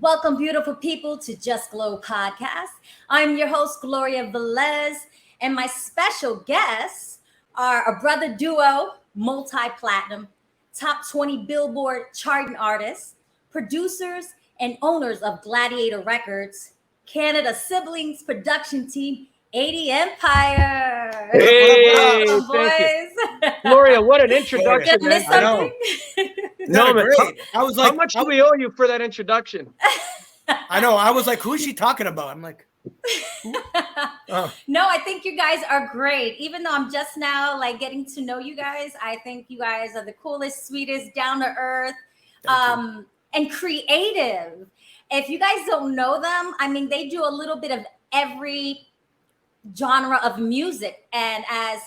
Welcome, beautiful people, to Just Glow Podcast. I'm your host, Gloria Velez, and my special guests are a brother duo, multi-platinum, top 20 Billboard charting artists, producers, and owners of Gladiator Records, Canada siblings production team, 80 Empire. Hey, Welcome, thank you. boys. Gloria, what an Did introduction, I miss man. something? No, man. Great. I was like, How much do we owe you for that introduction? I know. I was like, who is she talking about? I'm like, No, I think you guys are great. Even though I'm just now like getting to know you guys, I think you guys are the coolest, sweetest, down to earth, and creative. If you guys don't know them, I mean, they do a little bit of every genre of music. And as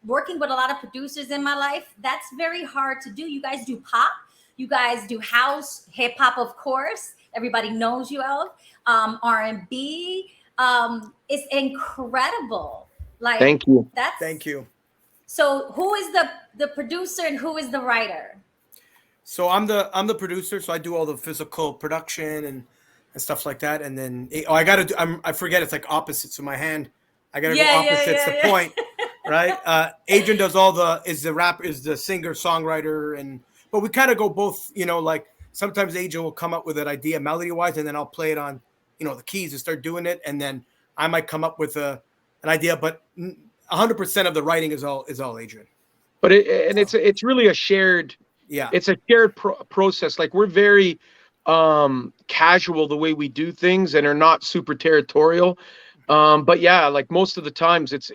working with a lot of producers in my life, that's very hard to do. You guys do pop, you guys do house, hip hop, of course. Everybody knows you of R&B. It's incredible. Like, Thank you. thank you. So who is the producer and who is the writer? So I'm the producer. So I do all the physical production and stuff like that. And then I forget, it's like opposites of my hand. I gotta go opposites the point, right? Adrian does is the singer songwriter, but we kind of go both. Like sometimes Adrian will come up with an idea melody wise, and then I'll play it on the keys and start doing it, and then I might come up with an idea, but 100% of the writing is all Adrian. But it's really a shared. Yeah, it's a shared process. Like we're very casual the way we do things and are not super territorial. But yeah, like most of the times it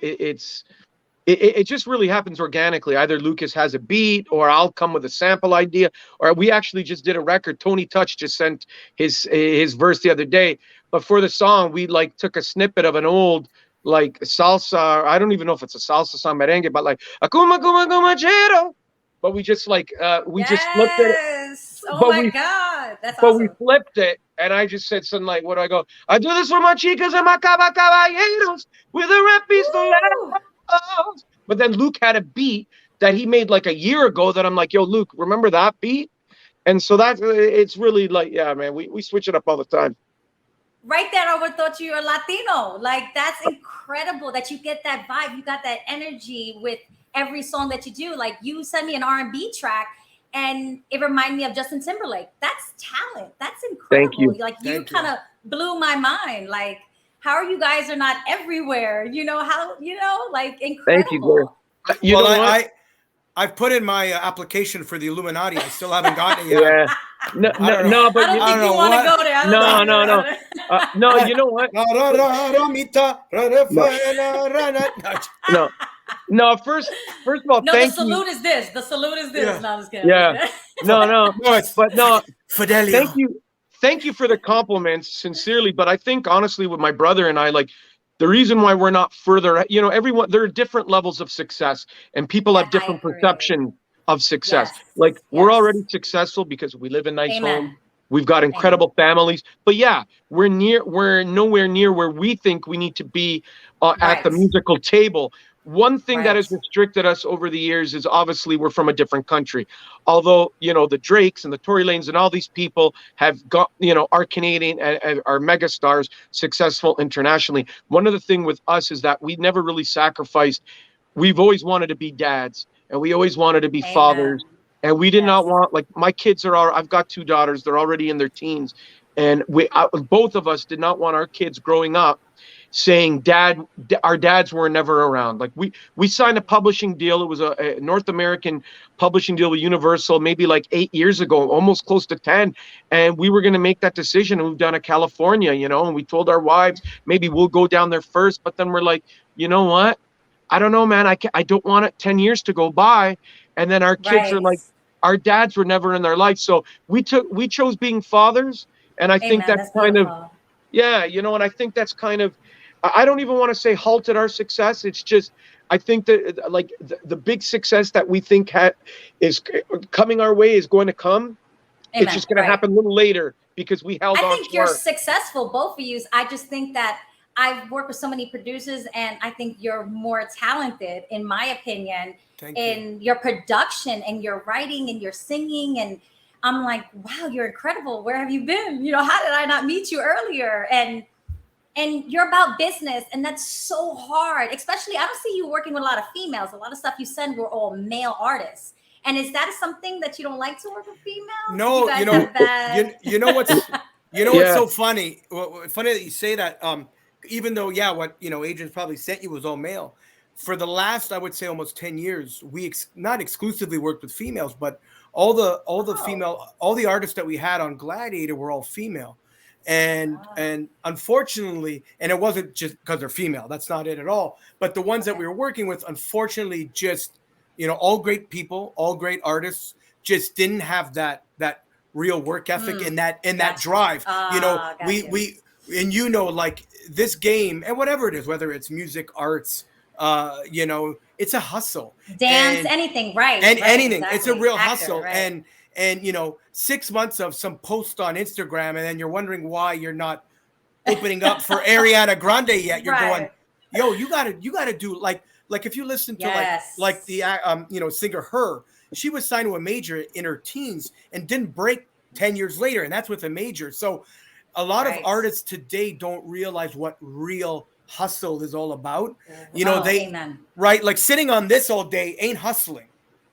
just really happens organically. Either Lucas has a beat or I'll come with a sample idea, or we actually just did a record. Tony Touch just sent his verse the other day. But for the song, we like took a snippet of an old like salsa. I don't even know if it's a salsa song, merengue, but like Akuma Kuma Kuma Chero. But we just like just flipped it. Oh my God, that's but awesome. we flipped it, and I just said something like, "What do I go? I do this for my chicas and my caballeros with the rapis." But then Luke had a beat that he made like a year ago that I'm like, "Yo, Luke, remember that beat?" And so it's really like, yeah, man, we switch it up all the time. Right there, I would thought you were Latino. Like that's incredible that you get that vibe. You got that energy with every song that you do. Like you sent me an R&B track, and it reminded me of Justin Timberlake. That's talent. That's incredible. Thank you. Like you kind of blew my mind. Like how are you guys are not everywhere? Like incredible. Thank you, Gloria. You know what? I've put in my application for the Illuminati. I still haven't gotten it yet. Yeah. No, but I don't think you want to go there. No, you know what? No. First of all, no, thank the salute you. is this. The salute is this. Yeah. No, I'm just kidding. Yeah. No. But no. Fidelio. Thank you for the compliments, sincerely. But I think honestly, with my brother and I, like the reason why we're not further, everyone, there are different levels of success, and people have different perception of success. Yes. Like we're already successful because we live in nice homes. We've got incredible families, but yeah, we're nowhere near where we think we need to be at the musical table. One thing that has restricted us over the years is obviously we're from a different country. Although, the Drakes and the Tory Lanez and all these people have got, are Canadian and are mega stars, successful internationally. One of the things with us is that we never really sacrificed. We've always wanted to be dads, and we always wanted to be fathers. And we did not want, like, my kids I've got 2 daughters. They're already in their teens. And both of us did not want our kids growing up saying our dads were never around. Like we signed a publishing deal. It was a North American publishing deal with Universal maybe like 8 years ago, almost close to 10. And we were going to make that decision and move down to California, and we told our wives, maybe we'll go down there first. But then we're like, you know what? I don't know, man. I don't want it 10 years to go by. And then our kids are like, our dads were never in their life. So we chose being fathers. And I think that's kind of, and I think that's kind of, I don't even want to say halted our success. It's just, I think that like the big success that we think is coming our way is going to come. Amen. It's just going to happen a little later because we held on. I think you're successful, both of you. I just think that I've worked with so many producers, and I think you're more talented, in my opinion, in your production and your writing and your singing. And I'm like, wow, you're incredible. Where have you been? You know, how did I not meet you earlier? And you're about business, and that's so hard. Especially, I don't see you working with a lot of females. A lot of stuff you send were all male artists. And is that something that you don't like to work with females? No, you know, you know what's what's so funny? Funny that you say that. Even though, what Adrian's probably sent you was all male. For the last, I would say, almost 10 years, we not exclusively worked with females, but all the female, all the artists that we had on Gladiator were all female. And unfortunately, and it wasn't just because they're female, that's not it at all, but the ones that we were working with, unfortunately, just all great people, all great artists, just didn't have that real work ethic and that drive. We like this game, and whatever it is, whether it's music, arts, it's a hustle, dance, anything, right? And anything, exactly. It's a real hustle, right. And 6 months of some post on Instagram, and then you're wondering why you're not opening up for Ariana Grande yet. You're going, yo, you gotta do like if you listen to like the singer Her, she was signed to a major in her teens and didn't break 10 years later, and that's with a major. So a lot of artists today don't realize what real hustle is all about. Amen. Right, like sitting on this all day ain't hustling.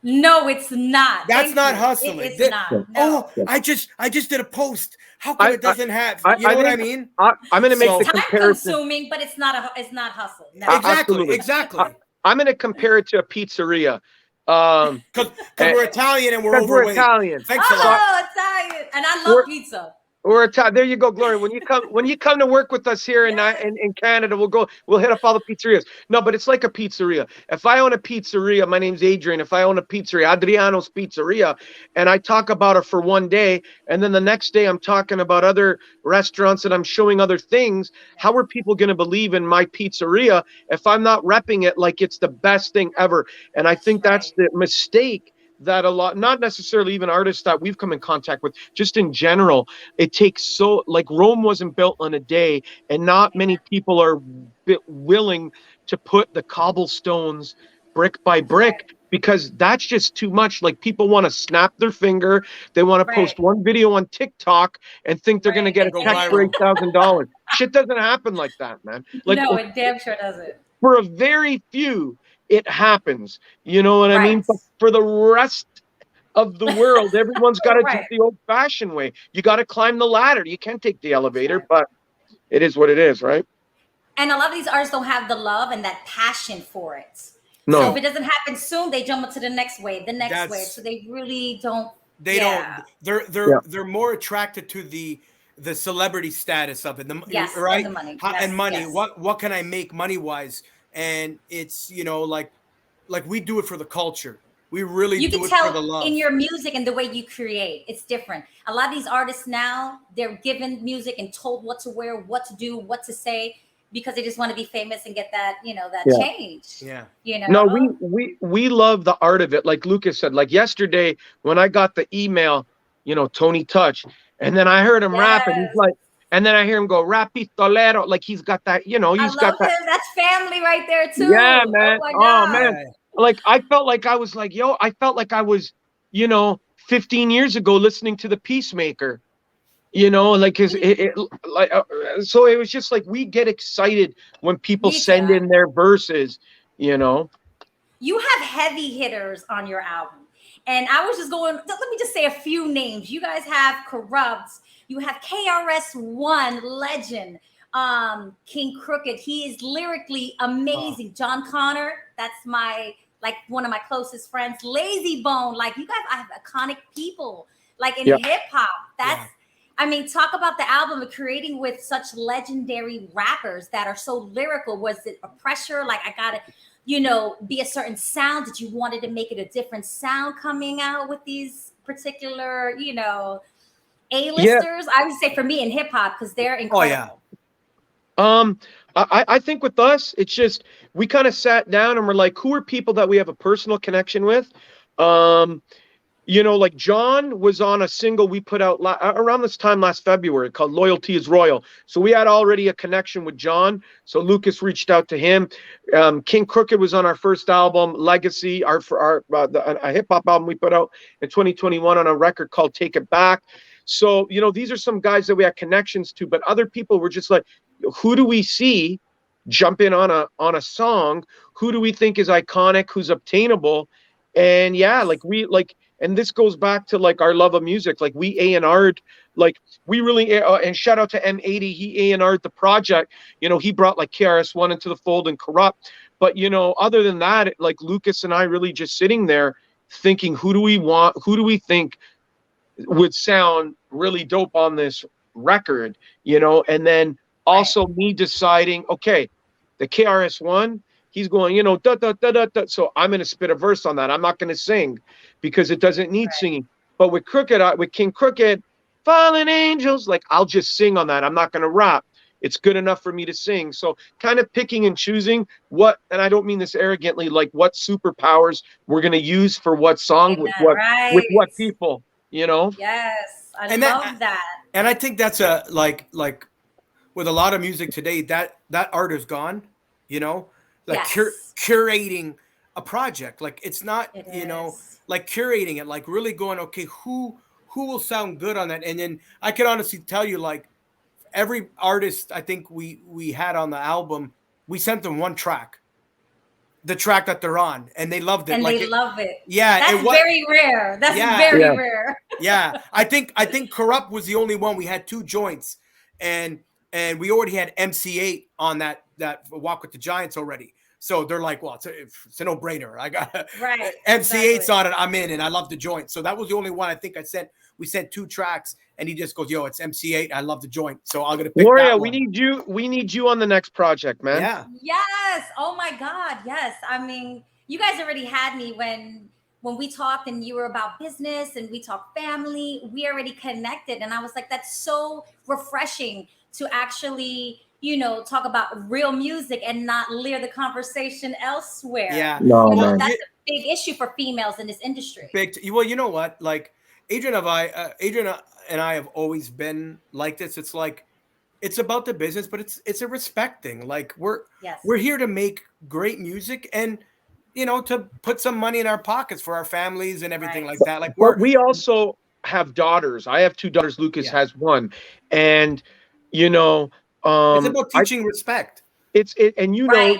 No, it's not. That's not hustling. It's not. No. Oh, I just did a post. How come it doesn't have? You know what I mean? I'm going to make the time comparison. Consuming, but it's not hustle. No. Exactly. I'm going to compare it to a pizzeria. Because we're Italian and we're overweight. We're Italian. Thanks a lot. Oh, Italian, and I love pizza. There you go, Gloria. When you come to work with us here in Canada, we'll hit up all the pizzerias. No, but it's like a pizzeria. If I own a pizzeria, my name's Adrian. If I own a pizzeria, Adriano's Pizzeria, and I talk about it for one day, and then the next day I'm talking about other restaurants and I'm showing other things, how are people going to believe in my pizzeria if I'm not repping it like it's the best thing ever? And I think that's the mistake that a lot, not necessarily even artists that we've come in contact with, just in general, it takes like Rome wasn't built on a day, and not many people are willing to put the cobblestones brick by brick, because that's just too much. Like, people want to snap their finger, they want to post one video on TikTok and think they're going to get a check for $8,000. Shit doesn't happen like that, man. Like, no, it damn sure doesn't. For a very few, it happens. You know what I mean? But for the rest of the world, everyone's got to do it the old-fashioned way. You got to climb the ladder. You can't take the elevator, but it is what it is, right? And a lot of these artists don't have the love and that passion for it. No. So if it doesn't happen soon, they jump into the next wave, So they really don't. They're more attracted to the celebrity status of it. Right? The money. And money. What can I make money-wise? And it's, like we do it for the culture. We really do it for the love. In your music and the way you create, it's different. A lot of these artists now, they're given music and told what to wear, what to do, what to say, because they just want to be famous and get that, change. Yeah. No, we love the art of it. Like Lucas said, like yesterday when I got the email, Tony Touch, and then I heard him rap, and he's like, and then I hear him go, rap pistolero. Like, he's got that, he's got that. Him. That's family right there, too. Yeah, man. Oh, man. Like, I felt like I was like, I felt like I was, 15 years ago listening to the Peacemaker, like so it was just like, we get excited when people send in their verses, You have heavy hitters on your album. And I was just going, let me just say a few names. You guys have Corrupt. You have KRS-One, legend. King Crooked. He is lyrically amazing. John Connor, that's one of my closest friends. Lazy Bone, you guys, I have iconic people, in hip hop. Talk about the album of creating with such legendary rappers that are so lyrical. Was it a pressure? I gotta, be a certain sound? Did you wanted to make it a different sound coming out with these particular, A-listers? I would say for me in hip hop, because they're incredible. I think with us, it's just, we kind of sat down and we're like, who are people that we have a personal connection with? you know, like John was on a single we put out around this time last February called Loyalty is Royal. So we had already a connection with John. So Lucas reached out to him. King Crooked was on our first album, Legacy, a hip hop album we put out in 2021 on a record called Take It Back. So, you know, these are some guys that we had connections to, but other people were just like, who do we see jump in on a song? Who do we think is iconic? Who's obtainable? And yeah, and this goes back to like our love of music. Like we A&R'd, like we really, and shout out to M80, he A&R'd the project. You know, he brought like KRS-One into the fold and Corrupt. But, you know, other than that, like Lucas and I really just sitting there thinking, who do we think would sound really dope on this record, you know? And then also me deciding, okay, the KRS-One, he's going, you know, da, da, da, da, da. So I'm going to spit a verse on that. I'm not going to sing because it doesn't need singing. But with King Crooked, Fallen Angels, like I'll just sing on that. I'm not going to rap. It's good enough for me to sing. So kind of picking and choosing what, and I don't mean this arrogantly, like what superpowers we're going to use for what song with what people, you know? Yes. I love that. And I think that's like with a lot of music today, that art is gone, you know? Like curating a project, like it's not, you know, like curating it, like really going, okay, who will sound good on that? And then I can honestly tell you, like every artist I think we had on the album, we sent them one track, the track that they're on, and they loved it. And like they love it. Yeah, that's very rare. That's very rare. Yeah, I think Corrupt was the only one. We had 2 joints, and we already had MC8 on that Walk with the Giants already. So they're like, well, it's a no-brainer. I got MC8's on it. I'm in, and I love the joint. So that was the only one I think we sent 2 tracks, and he just goes, yo, it's MC8. I love the joint. So I'm gonna pick Gloria, that one. we need you on the next project, man. Yeah. Yes. Oh my God. Yes. I mean, you guys already had me when we talked and you were about business and we talked family. We already connected, and I was like, that's so refreshing to actually, you know, talk about real music and not leer the conversation elsewhere. Yeah. No, you know, that's a big issue for females in this industry. Well, you know what? Like Adrian and I have always been like this. It's like, it's about the business, but it's a respect thing. Like we're here to make great music and, you know, to put some money in our pockets for our families and everything like that. Like we also have daughters. I have 2 daughters. Lucas has 1. And, you know, it's about teaching respect. And you know,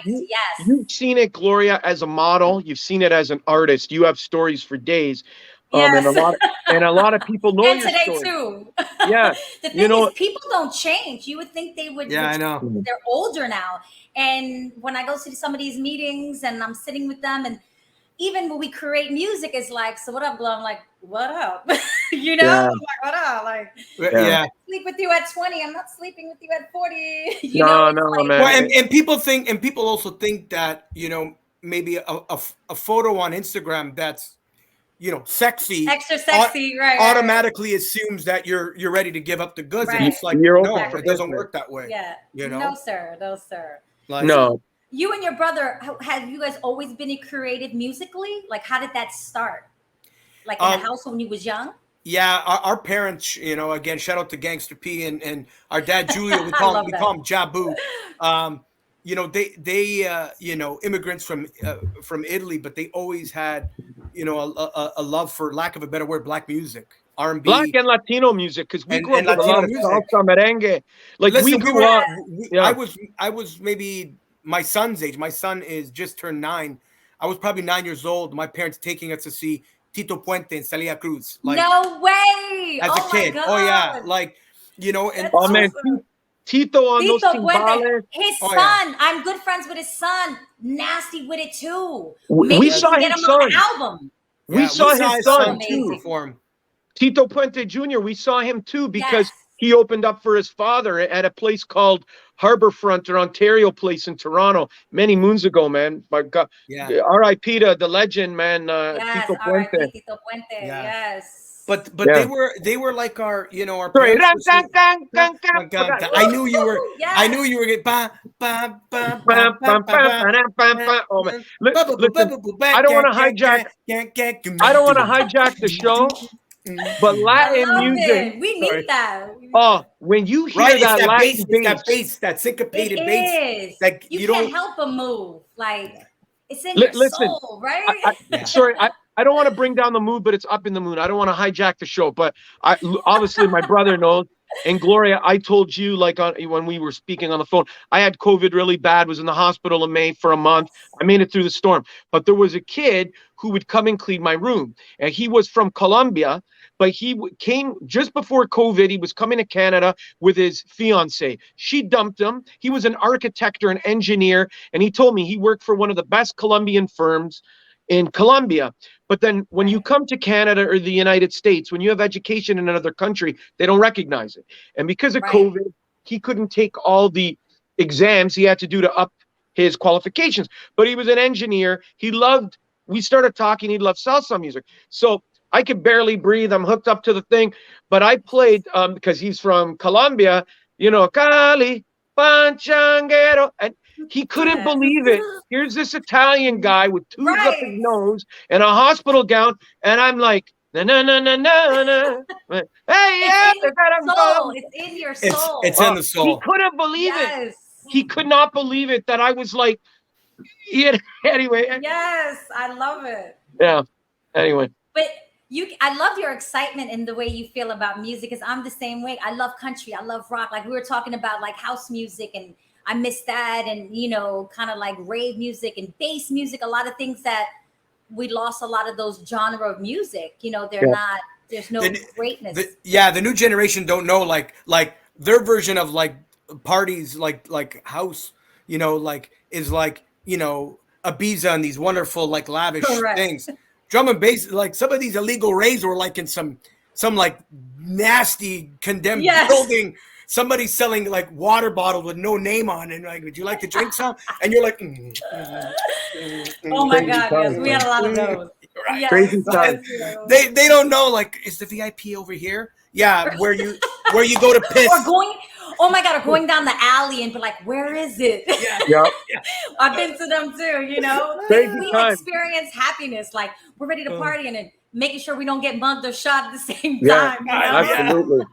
you've seen it, Gloria, as a model. You've seen it as an artist. You have stories for days. And a lot of people know and your today story. Too. Yeah. The thing is, people don't change. You would think they would. Yeah, I know. They're older now. And when I go to some of these meetings and I'm sitting with them, and even when we create music, it's like, so what up, Glo? I'm like, what up? You know, I'm like, what up? Like, I sleep with you at 20. I'm not sleeping with you at 40. You know, man. Well, and people also think that, you know, maybe a photo on Instagram that's, you know, sexy, extra sexy, automatically assumes that you're ready to give up the goods. And it's like, it doesn't work that way. Yeah. You know? No, sir. Like, no. You and your brother, have you guys always been creative musically? Like, how did that start? Like in the house when you was young? Yeah, our parents, you know, again, shout out to Gangster P and our dad Julio. We call him Jabu. You know, they you know, immigrants from Italy, but they always had, you know, a love for, lack of a better word, black music, R&B, Black and Latino music, because we grew up with a lot of salsa, merengue. Like, listen, we grew up. I was maybe my son's age. My son is just turned 9. I was probably 9 years old. My parents taking us to see Tito Puente and Celia Cruz. Like, no way! As a kid. My God. Oh yeah, like, you know, and man, Tito on those timbales. His son, I'm good friends with his son. Nasty with it too. We saw his son. Album. We saw his son too. Perform. Tito Puente Jr. We saw him too because he opened up for his father at a place called Harborfront or Ontario Place in Toronto many moons ago, man. My God, R.I.P. to the legend, man. Tito Puente. Tito Puente. Yes. But Yeah. they were like our, you know, our Sorry. parents. I knew you were Yes. I knew you were getting Oh man. Listen, I don't want to hijack. I don't want to hijack the show, but I Latin love music. it. We need that. Oh, when you hear Right, it's that that Latin bass, it's that bass, that It syncopated bass. is. Like You you can't don't help but move. Like it's in your listen. soul, right? Sorry, I don't want to bring down the mood, but it's up in the mood. I don't want to hijack the show, but obviously my brother knows. And Gloria, I told you when we were speaking on the phone, I had COVID really bad, was in the hospital in May for a month. I made it through the storm. But there was a kid who would come and clean my room. And he was from Colombia, but he came just before COVID. He was coming to Canada with his fiance. She dumped him. He was an architect or an engineer. And he told me he worked for one of the best Colombian firms in Colombia. But then when you come to Canada or the United States, when you have education in another country, they don't recognize it. And because of COVID, he couldn't take all the exams he had to do to up his qualifications. But he was an engineer. We started talking, he loved salsa music. So I could barely breathe. I'm hooked up to the thing. But I played, because he's from Colombia, you know, Cali, Panchanguero. And he couldn't believe it. Here's this Italian guy with tubes up his nose and a hospital gown, and I'm like, na na na na na na. Hey, yeah, It's in your soul. It's in the soul. He couldn't believe it. He could not believe it that I was like, yeah. Anyway. Yes, I love it. Yeah. Anyway. But I love your excitement in the way you feel about music, because I'm the same way. I love country. I love rock. Like we were talking about like house music, and I miss that, and you know, kind of like rave music and bass music, a lot of things that we lost a lot of those genre of music. You know, they're not, there's no greatness. The new generation don't know like their version of like parties like house, you know, like is like, you know, Ibiza and these wonderful like lavish things. Drum and bass, like some of these illegal raves were like in some like nasty condemned building. Somebody's selling like water bottles with no name on it. And like, would you like to drink some? And you're like, oh my God, yes, we had a lot of those. Right. Yes. Crazy time. They don't know, like, is the VIP over here? Yeah, where you go to piss. Or going down the alley and be like, where is it? Yeah. I've been to them too, you know. We experience happiness, like we're ready to party and then making sure we don't get mugged or shot at the same time. You know?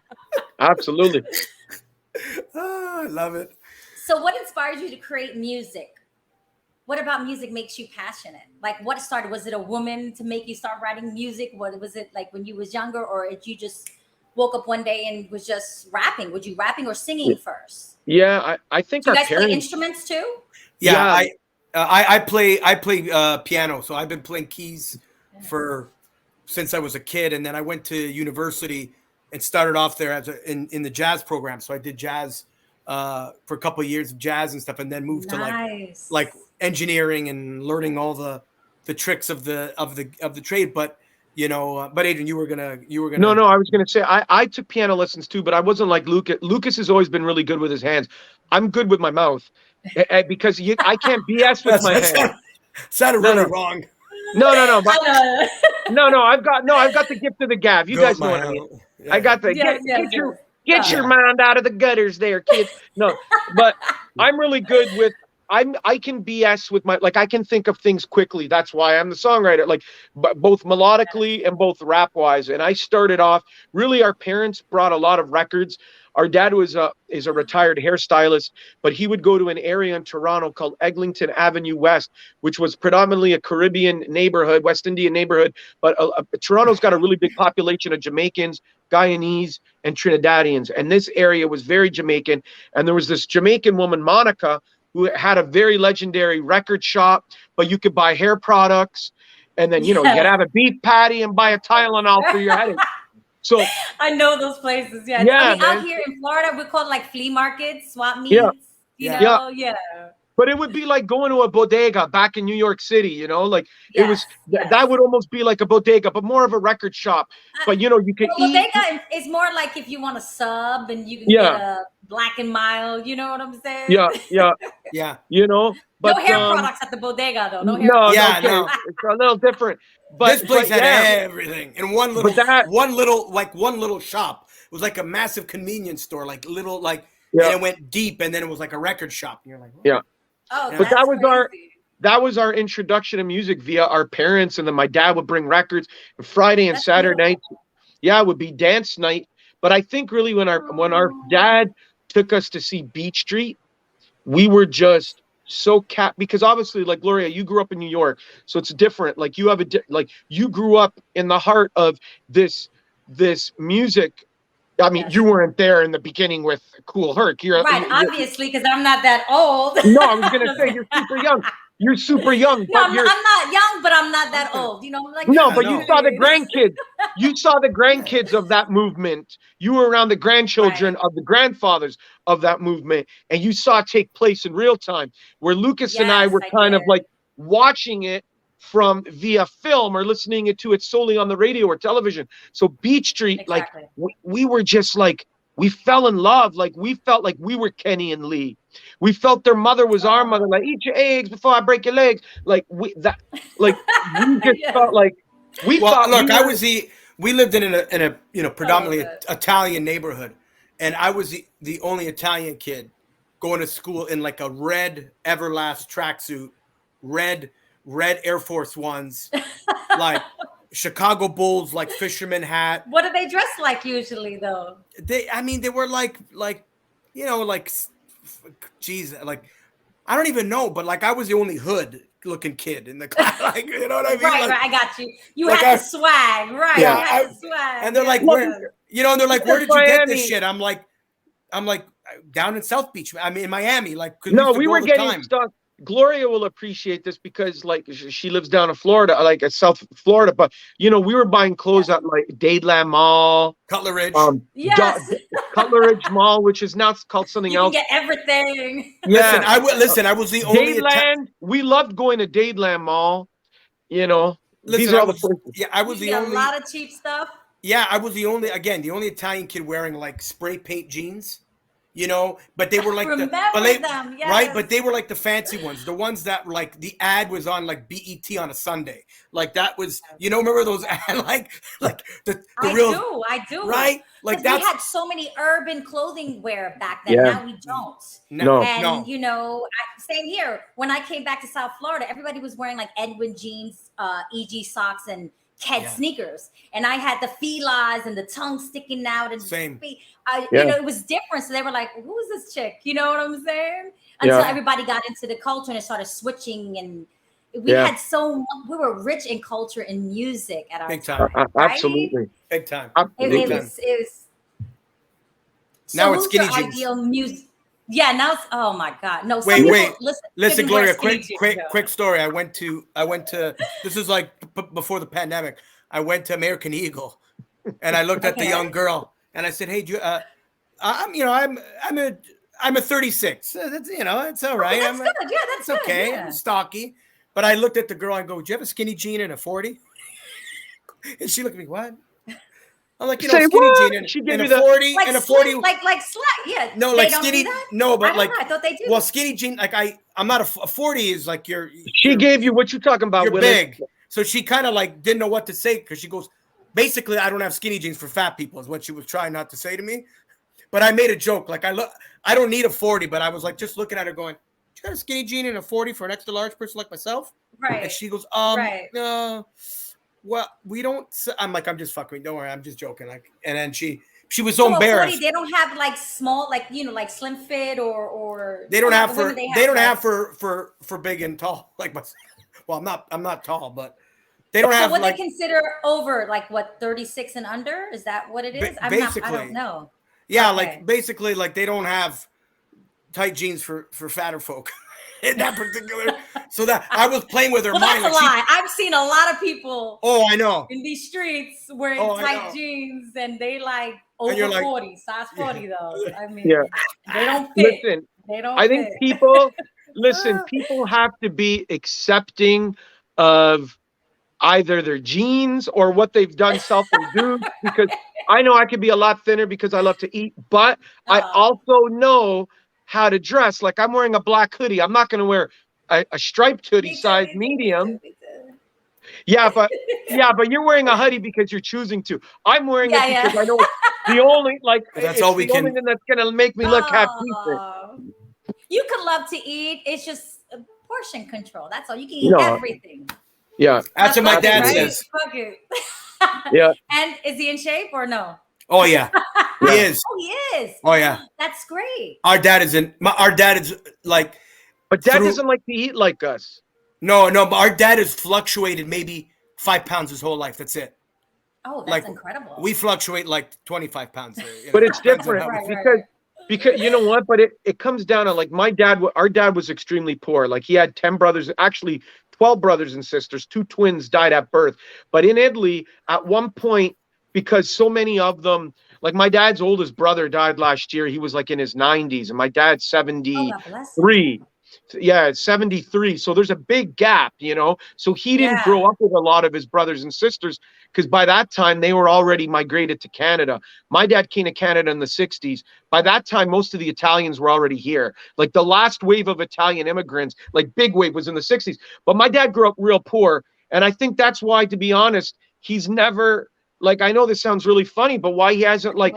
Absolutely. Oh, I love it. So what inspires you to create music? What about music makes you passionate? Like what started? Was it a woman to make you start writing music? What was it like when you was younger, or did you just woke up one day and was just rapping? Would you rapping or singing first? Yeah, I think Do you our guys parents play instruments too? Yeah, I play piano, so I've been playing keys since I was a kid, and then I went to university and started off there in the jazz program. So I did jazz for a couple of years of jazz and stuff, and then moved to like engineering and learning all the tricks of the trade. But you know, but Adrian, you were gonna. No, I was gonna say I took piano lessons too, but I wasn't like Lucas. Lucas has always been really good with his hands. I'm good with my mouth because I can't BS with my hands. Sounded really wrong. No. But, no. I've got the gift of the gab. You guys know what I mean. Yeah. I got the get your mind out of the gutters, there, kids. No, but I'm really good with. I can BS with my, like, I can think of things quickly. That's why I'm the songwriter, like both melodically and both rap wise. And I started off, really, our parents brought a lot of records. Our dad is a retired hairstylist, but he would go to an area in Toronto called Eglinton Avenue West, which was predominantly a Caribbean neighborhood, West Indian neighborhood. But Toronto's got a really big population of Jamaicans, Guyanese, and Trinidadians. And this area was very Jamaican. And there was this Jamaican woman, Monica, who had a very legendary record shop, but you could buy hair products, and then, you know, you could have a beef patty and buy a Tylenol for your headache. So I know those places. Yeah. I mean, out here in Florida, we call it like flea markets, swap meets. Yeah. But it would be like going to a bodega back in New York City, you know, like it was that would almost be like a bodega, but more of a record shop. But you know, you could eat. Bodega is more like if you want a sub and you can get a Black and Mild, you know what I'm saying? Yeah. You know, but no hair products at the bodega though. No hair. No. It's a little different. But this place had everything in one little shop. It was like a massive convenience store, like little and it went deep, and then it was like a record shop. And you're like, what? Oh, but that was our introduction to music via our parents, and then my dad would bring records. Friday and Saturday nights, it would be dance night. But I think really when our dad took us to see Beach Street, we were just so because obviously, like Gloria, you grew up in New York, so it's different. Like you have you grew up in the heart of this music. I mean, you weren't there in the beginning with Cool Herc. Obviously, because I'm not that old. No, I was gonna say you're super young. You're super young. No, I'm not young, but I'm not that old. You know, like you saw the grandkids. You saw the grandkids of that movement. You were around the grandchildren of the grandfathers of that movement, and you saw it take place in real time. Where Lucas and I were kind of like watching it from via film or listening to it solely on the radio or television. So Beach Street, like we were just like, we fell in love. Like we felt like we were Kenny and Lee. We felt their mother was our mother. Like, eat your eggs before I break your legs. Like we just felt like we thought. Look, we lived in a predominantly Italian neighborhood, and I was the only Italian kid going to school in like a red Everlast tracksuit, red Air Force Ones, like Chicago Bulls, like fisherman hat. What do they dress like usually, though? They were like, geez, like, I don't even know, but like I was the only hood looking kid in the class. Like, you know what I mean? Right, I got you. You had the swag, right? Yeah, you had the swag. And they're like, where did you get this shit? I'm like, down in South Beach. I mean, in Miami. Like, we were getting stuck. Gloria will appreciate this because like she lives down in Florida, like at South Florida. But we were buying clothes at like Dadeland Mall, Cutler Ridge, Cutler Ridge Mall, which is now called something else. You can get everything. Listen, I was the only Dadeland. We loved going to Dadeland Mall. These are all the places. Yeah, I was the only. A lot of cheap stuff. Yeah, I was the only Italian kid wearing like spray paint jeans. But they were like right? But they were like the fancy ones, the ones that like the ad was on like BET on a Sunday. Like that was, remember those ads? like the real. I do. Right? Like we had so many urban clothing wear back then. Now we don't. No. And same here. When I came back to South Florida, everybody was wearing like Edwin jeans, EG socks, and Ked sneakers, and I had the Filas and the tongue sticking out, and it was different. So they were like, "Who is this chick?" You know what I'm saying? Until everybody got into the culture and it started switching, and we had we were rich in culture and music at our big time. Right? Absolutely, big time. It was. So now it's skinny jeans. Ideal music. Yeah, now it's my God. No, wait. Listen, Gloria, quick story. I went to this is like before the pandemic. I went to American Eagle and I looked at the young girl and I said, "Hey, I'm a 36. That's it's all right. That's good. Yeah, that's okay. Yeah. I'm stocky." But I looked at the girl and go, "Do you have a skinny jean and a 40?" And she looked at me, "What?" I'm like, skinny jean and a 40 like and a 40, like slack, No, like skinny, no, but like I thought they do. Well, skinny jean, like I'm not a 40 is like She gave you what you talking about. You're big, so she kind of like didn't know what to say because she goes, basically, I don't have skinny jeans for fat people is what she was trying not to say to me. But I made a joke, like I don't need a 40, but I was like just looking at her going, "You got a skinny jean and a 40 for an extra large person like myself?" Right. And she goes, no. Well, we don't. I'm like, I'm just fucking. Don't worry, I'm just joking. Like, and then she was so embarrassed. 40, they don't have like small, like like slim fit or. They don't have for. They don't have for big and tall like myself. Well, I'm not tall, but they don't have. So what like, they consider over, like what 36 and under? Is that what it is? I don't know. Yeah, like basically, like they don't have tight jeans for fatter folk. In that particular, so that I was playing with her mind. That's a lie. I've seen a lot of people. Oh, I know. In these streets wearing tight jeans, and they like over 40, size 40 though. I mean, they don't fit. Listen, they don't. I think people. listen, people have to be accepting of either their genes or what they've done self-induced, because I know I could be a lot thinner because I love to eat, but I also know how to dress. Like I'm wearing a black hoodie. I'm not going to wear a striped hoodie size medium. Yeah, but you're wearing a hoodie because you're choosing to. I'm wearing it because I know the only that's all we can. only thing that's gonna make me look half decent. You could love to eat. It's just portion control. That's all. You can eat everything. Yeah, that's what my dad says. Fuck it. Yeah. And is he in shape or no? Oh yeah, he is. Oh, he is. Oh yeah, that's great. Our dad is like. But dad doesn't like to eat like us. No, but our dad has fluctuated maybe 5 pounds his whole life. That's it. Oh, that's incredible. We fluctuate like 25 pounds. But it's different because you know what? But it comes down to like our dad was extremely poor. Like he had 10 brothers, actually 12 brothers and sisters. 2 twins died at birth. But in Italy, at one point, because so many of them, like my dad's oldest brother died last year. He was like in his 90s, and my dad's 73. Yeah, 73. So there's a big gap, you know. So he didn't grow up with a lot of his brothers and sisters because by that time they were already migrated to Canada. My dad came to Canada in the 60s. By that time, most of the Italians were already here. Like the last wave of Italian immigrants, like big wave, was in the 60s. But my dad grew up real poor. And I think that's why, to be honest, he's never, like, I know this sounds really funny, but why he hasn't like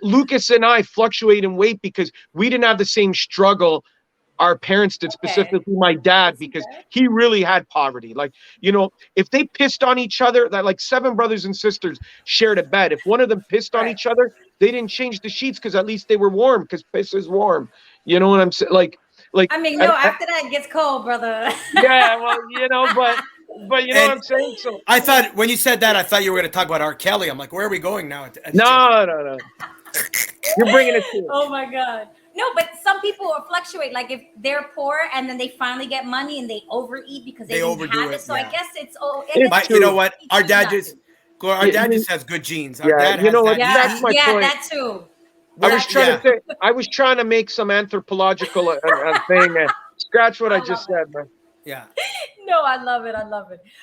Lucas and I fluctuate in weight because we didn't have the same struggle our parents did, specifically my dad, because he really had poverty. Like, you know, if they pissed on each other, that like 7 brothers and sisters shared a bed. If one of them pissed on each other, they didn't change the sheets because at least they were warm, because piss is warm. You know what I'm saying? Like, I mean, no, after that it gets cold, brother. Yeah, well, you know, but you know what I'm saying? So I thought when you said that, I thought you were going to talk about R. Kelly. I'm like, where are we going now? No. You're bringing it to. Oh my God. No, but some people will fluctuate. Like if they're poor and then they finally get money and they overeat because they didn't have it. So I guess it's you know what? Our dad just has good genes. Our dad you know what? That's my point. that too. I was trying to make some anthropological thing. Scratch what I just said, man. Yeah. No, I love it. I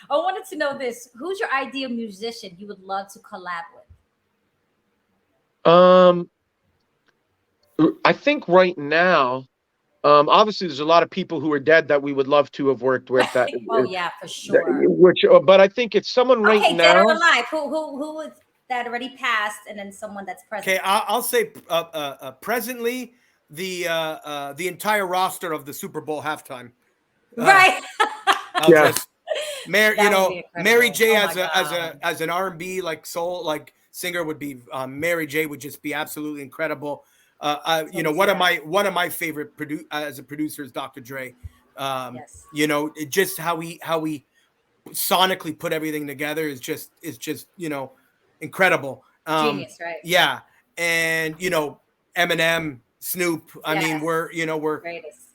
wanted to know this. Who's your ideal musician you would love to collab with? I think right now, obviously, there's a lot of people who are dead that we would love to have worked with. That, oh yeah, for sure. But I think it's someone right now. Dead or alive. Who is that already passed, and then someone that's present. Okay, I'll say presently the entire roster of the Super Bowl halftime. Right. Mary J as an R&B like soul like singer would be Mary J would just be absolutely incredible. One of my favorite as a producer is Dr. Dre. You know, it just how we sonically put everything together is just incredible. Genius, right? Yeah, and Eminem, Snoop. I mean, we're greatest.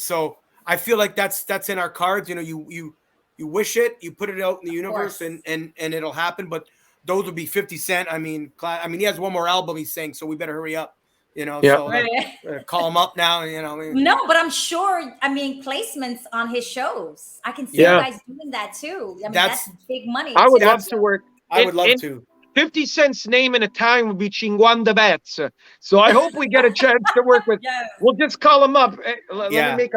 So I feel like that's in our cards. You wish it, you put it out in the universe, and it'll happen. But those would be 50 Cent. I mean, he has one more album he's saying, so we better hurry up. Call him up now. No, but I'm sure. I mean, placements on his shows. I can see you guys doing that too. I mean, that's big money. I would love to work. I would love to. 50 Cent's name in Italian would be Cinquanta Vezze. So I hope we get a chance to work with. We'll just call him up. Let me make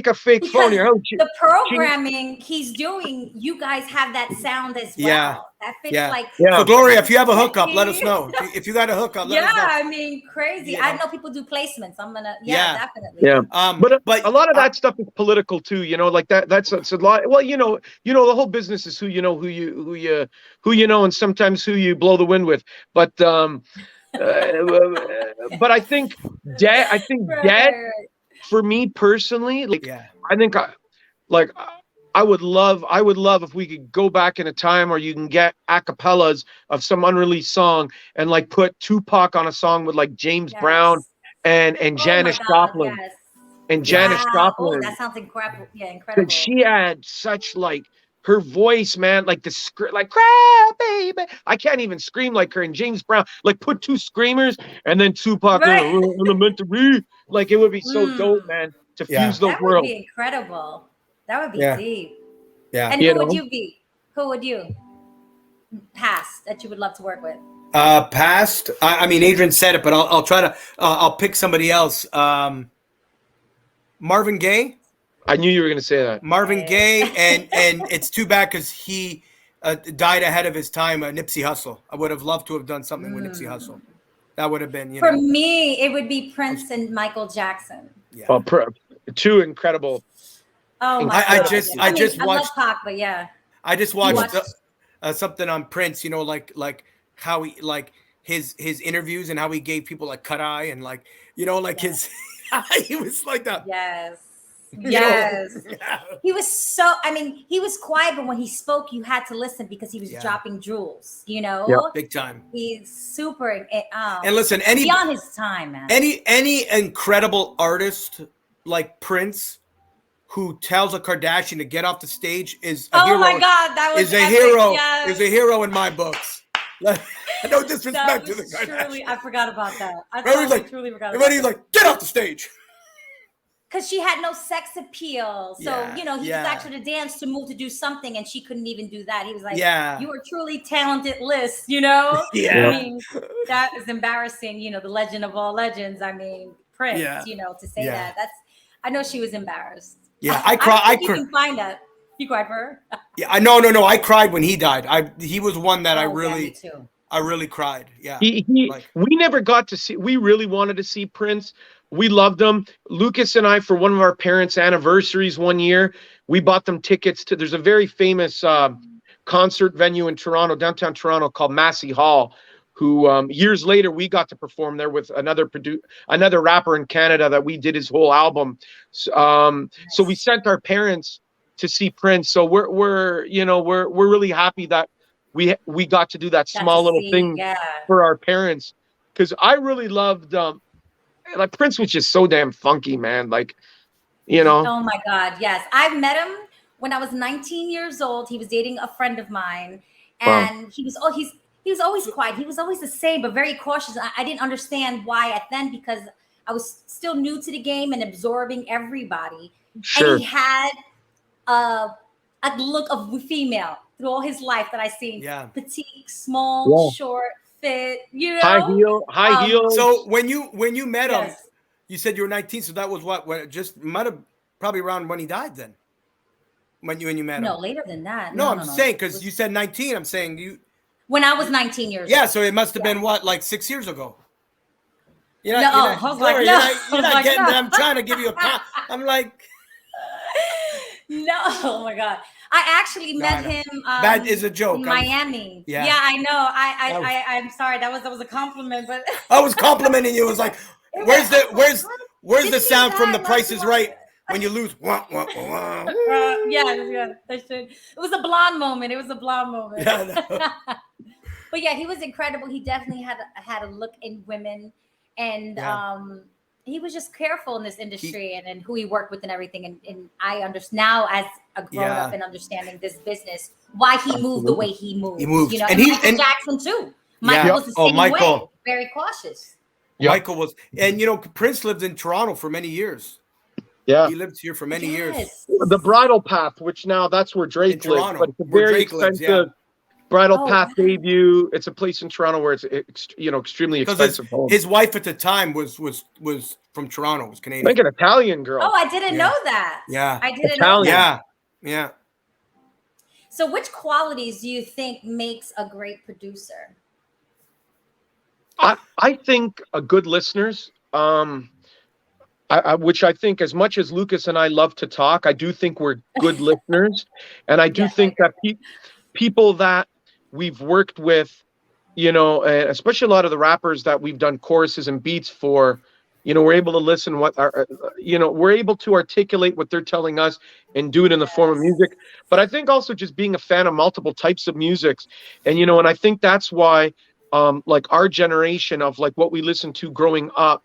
a fake phone here. The programming he's doing, you guys have that sound as well. Yeah. That fits like. So Gloria, if you have a hookup, let us know. If you got a hookup, let us know. I mean, crazy. I know people do placements. I'm gonna. Definitely. Yeah. But a lot of that stuff is political too. Like that. That's a lot. Well, the whole business is who you know, who you know, and sometimes who you blow the wind with. But but I think Dad. For me personally, I think I would love if we could go back in a time where you can get acapellas of some unreleased song and put Tupac on a song with James Brown and Janis Joplin. And Janis Joplin. That sounds incredible. Yeah, incredible. She had such her voice, man, like like cry, baby. I can't even scream like her. And James Brown, like put two screamers and then Tupac, elementary. Like it would be so dope, man, to fuse those that would worlds. be incredible. That would be deep. Yeah. And who would you be? Who would you past that you would love to work with? Past. I mean, Adrian said it, but I'll try to. I'll pick somebody else. Marvin Gaye. I knew you were going to say that. Marvin Gaye, and it's too bad because he died ahead of his time. Nipsey Hussle. I would have loved to have done something with Nipsey Hussle. That would have been, For me, it would be Prince and Michael Jackson. Yeah. Oh, two incredible. Oh my God. I just watched. I love Pac, but yeah. I just watched something on Prince. Like how he his interviews and how he gave people like cut eye and his. He was like that. Yes. Yes. He was so, he was quiet, but when he spoke, you had to listen because he was dropping jewels, Big time. He's super. And listen, beyond his time, man. Any incredible artist like Prince who tells a Kardashian to get off the stage is a hero. Oh my God, that was a hero. Yes. Is a hero in my books. No disrespect to the Kardashians. I forgot about that. Truly forgot about everybody's like, get off the stage. Because she had no sex appeal. So, he was actually to dance, to move, to do something, and she couldn't even do that. He was like, you were truly talented, Liz, Yeah. That is embarrassing, the legend of all legends. Prince, to say that. I know she was embarrassed. Yeah, I cried. You can find that. You cried for her? Yeah, no. I cried when he died. He was one that I really cried. Yeah. We never got to see, we really wanted to see Prince. We loved him. Lucas and I, for one of our parents' anniversaries one year, we bought them tickets to, there's a very famous concert venue in Toronto, downtown Toronto, called Massey Hall, who years later we got to perform there with another rapper in Canada that we did his whole album. So we sent our parents to see Prince. So we're really happy that we got to do that small little thing for our parents, because I really loved Prince was just so damn funky, man. Oh my God, yes. I met him when I was 19 years old. He was dating a friend of mine, and he was always quiet. He was always the same, but very cautious. I didn't understand why at then, because I was still new to the game and absorbing everybody. Sure. And he had a look of female through all his life that I seen. Yeah. Petite, small, short, fit, high heel. So when you met him, you said you were 19. So that was just might have probably around when he died then. When you met him. No, later than that. No, I'm saying because you said 19. I'm saying you. When I was 19 years old. Yeah, so it must have been like 6 years ago. You're not getting that. I'm trying to give you a. I'm like. No, oh my God. I actually met him. That is a joke. In Miami. Yeah, I know. I'm sorry. That was a compliment, but I was complimenting you. It was like, where's the sound from The Price Is Right when you lose? Yeah, it was a blonde moment. Yeah, but yeah, he was incredible. He definitely had a look in women, and he was just careful in this industry and who he worked with and everything. And I understand now, as a grown up and understanding this business, why he moved the way he moved. And Michael Jackson too. Michael was the same way, very cautious. Yep. Michael was, and Prince lived in Toronto for many years. Yeah, he lived here for many years. The Bridal Path, which now that's where Drake lives, but it's a very expensive Bridal Path debut. It's a place in Toronto where it's extremely expensive. His wife at the time was from Toronto, was Canadian. Like an Italian girl. Oh, I didn't know that. Yeah, I didn't know that. Yeah. So, which qualities do you think makes a great producer? I think good listeners. Which I think, as much as Lucas and I love to talk, I do think we're good listeners, and I do think that people that we've worked with, especially a lot of the rappers that we've done choruses and beats for, we're able to listen we're able to articulate what they're telling us and do it in the form of music. But I think also just being a fan of multiple types of musics, and and I think that's why our generation of what we listened to growing up,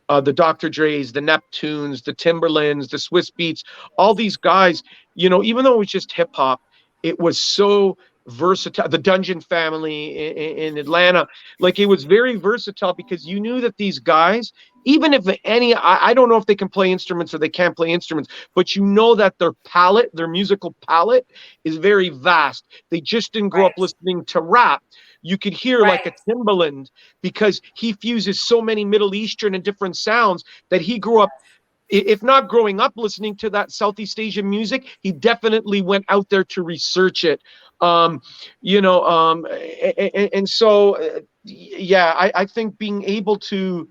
the Dr. Dre's, the Neptunes, the Timberlands, the Swiss Beats, all these guys, even though it was just hip hop, it was so versatile. The Dungeon Family in Atlanta, like it was very versatile because you knew that these guys, even if I don't know if they can play instruments or they can't play instruments, but you know that their musical palette is very vast. They just didn't grow up listening to rap. You could hear like a Timbaland because he fuses so many Middle Eastern and different sounds that he grew up, if not growing up listening to that Southeast Asian music, he definitely went out there to research it. And so, yeah, I think being able to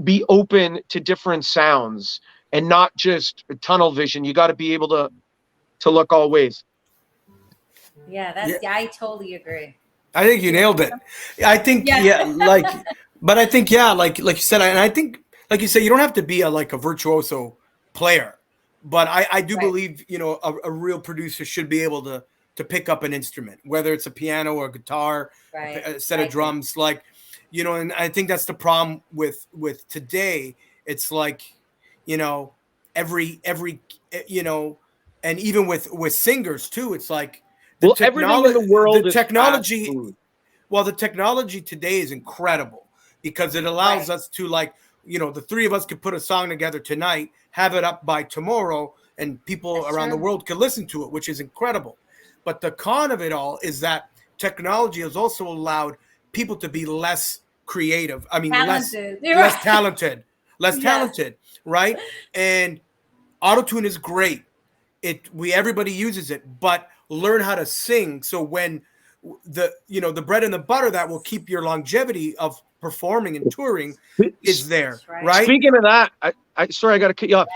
be open to different sounds and not just tunnel vision, you got to be able to look all ways. Yeah, I totally agree. I think you nailed it. I think, but I think, like you said, and I think, like you said, you don't have to be a virtuoso player, but I do believe, a real producer should be able to pick up an instrument, whether it's a piano or a guitar, a set of drums, and I think that's the problem with today. It's like, every, and even with singers too, it's like everything in the world is technology. Well, the technology today is incredible because it allows us to the three of us could put a song together tonight, have it up by tomorrow, and people around the world can listen to it, which is incredible. But the con of it all is that technology has also allowed people to be less creative. I mean, less talented, right? And autotune is great. Everybody uses it, but learn how to sing. So when the bread and the butter that will keep your longevity of performing and touring is there, right? Speaking of that, sorry, I got to cut you off.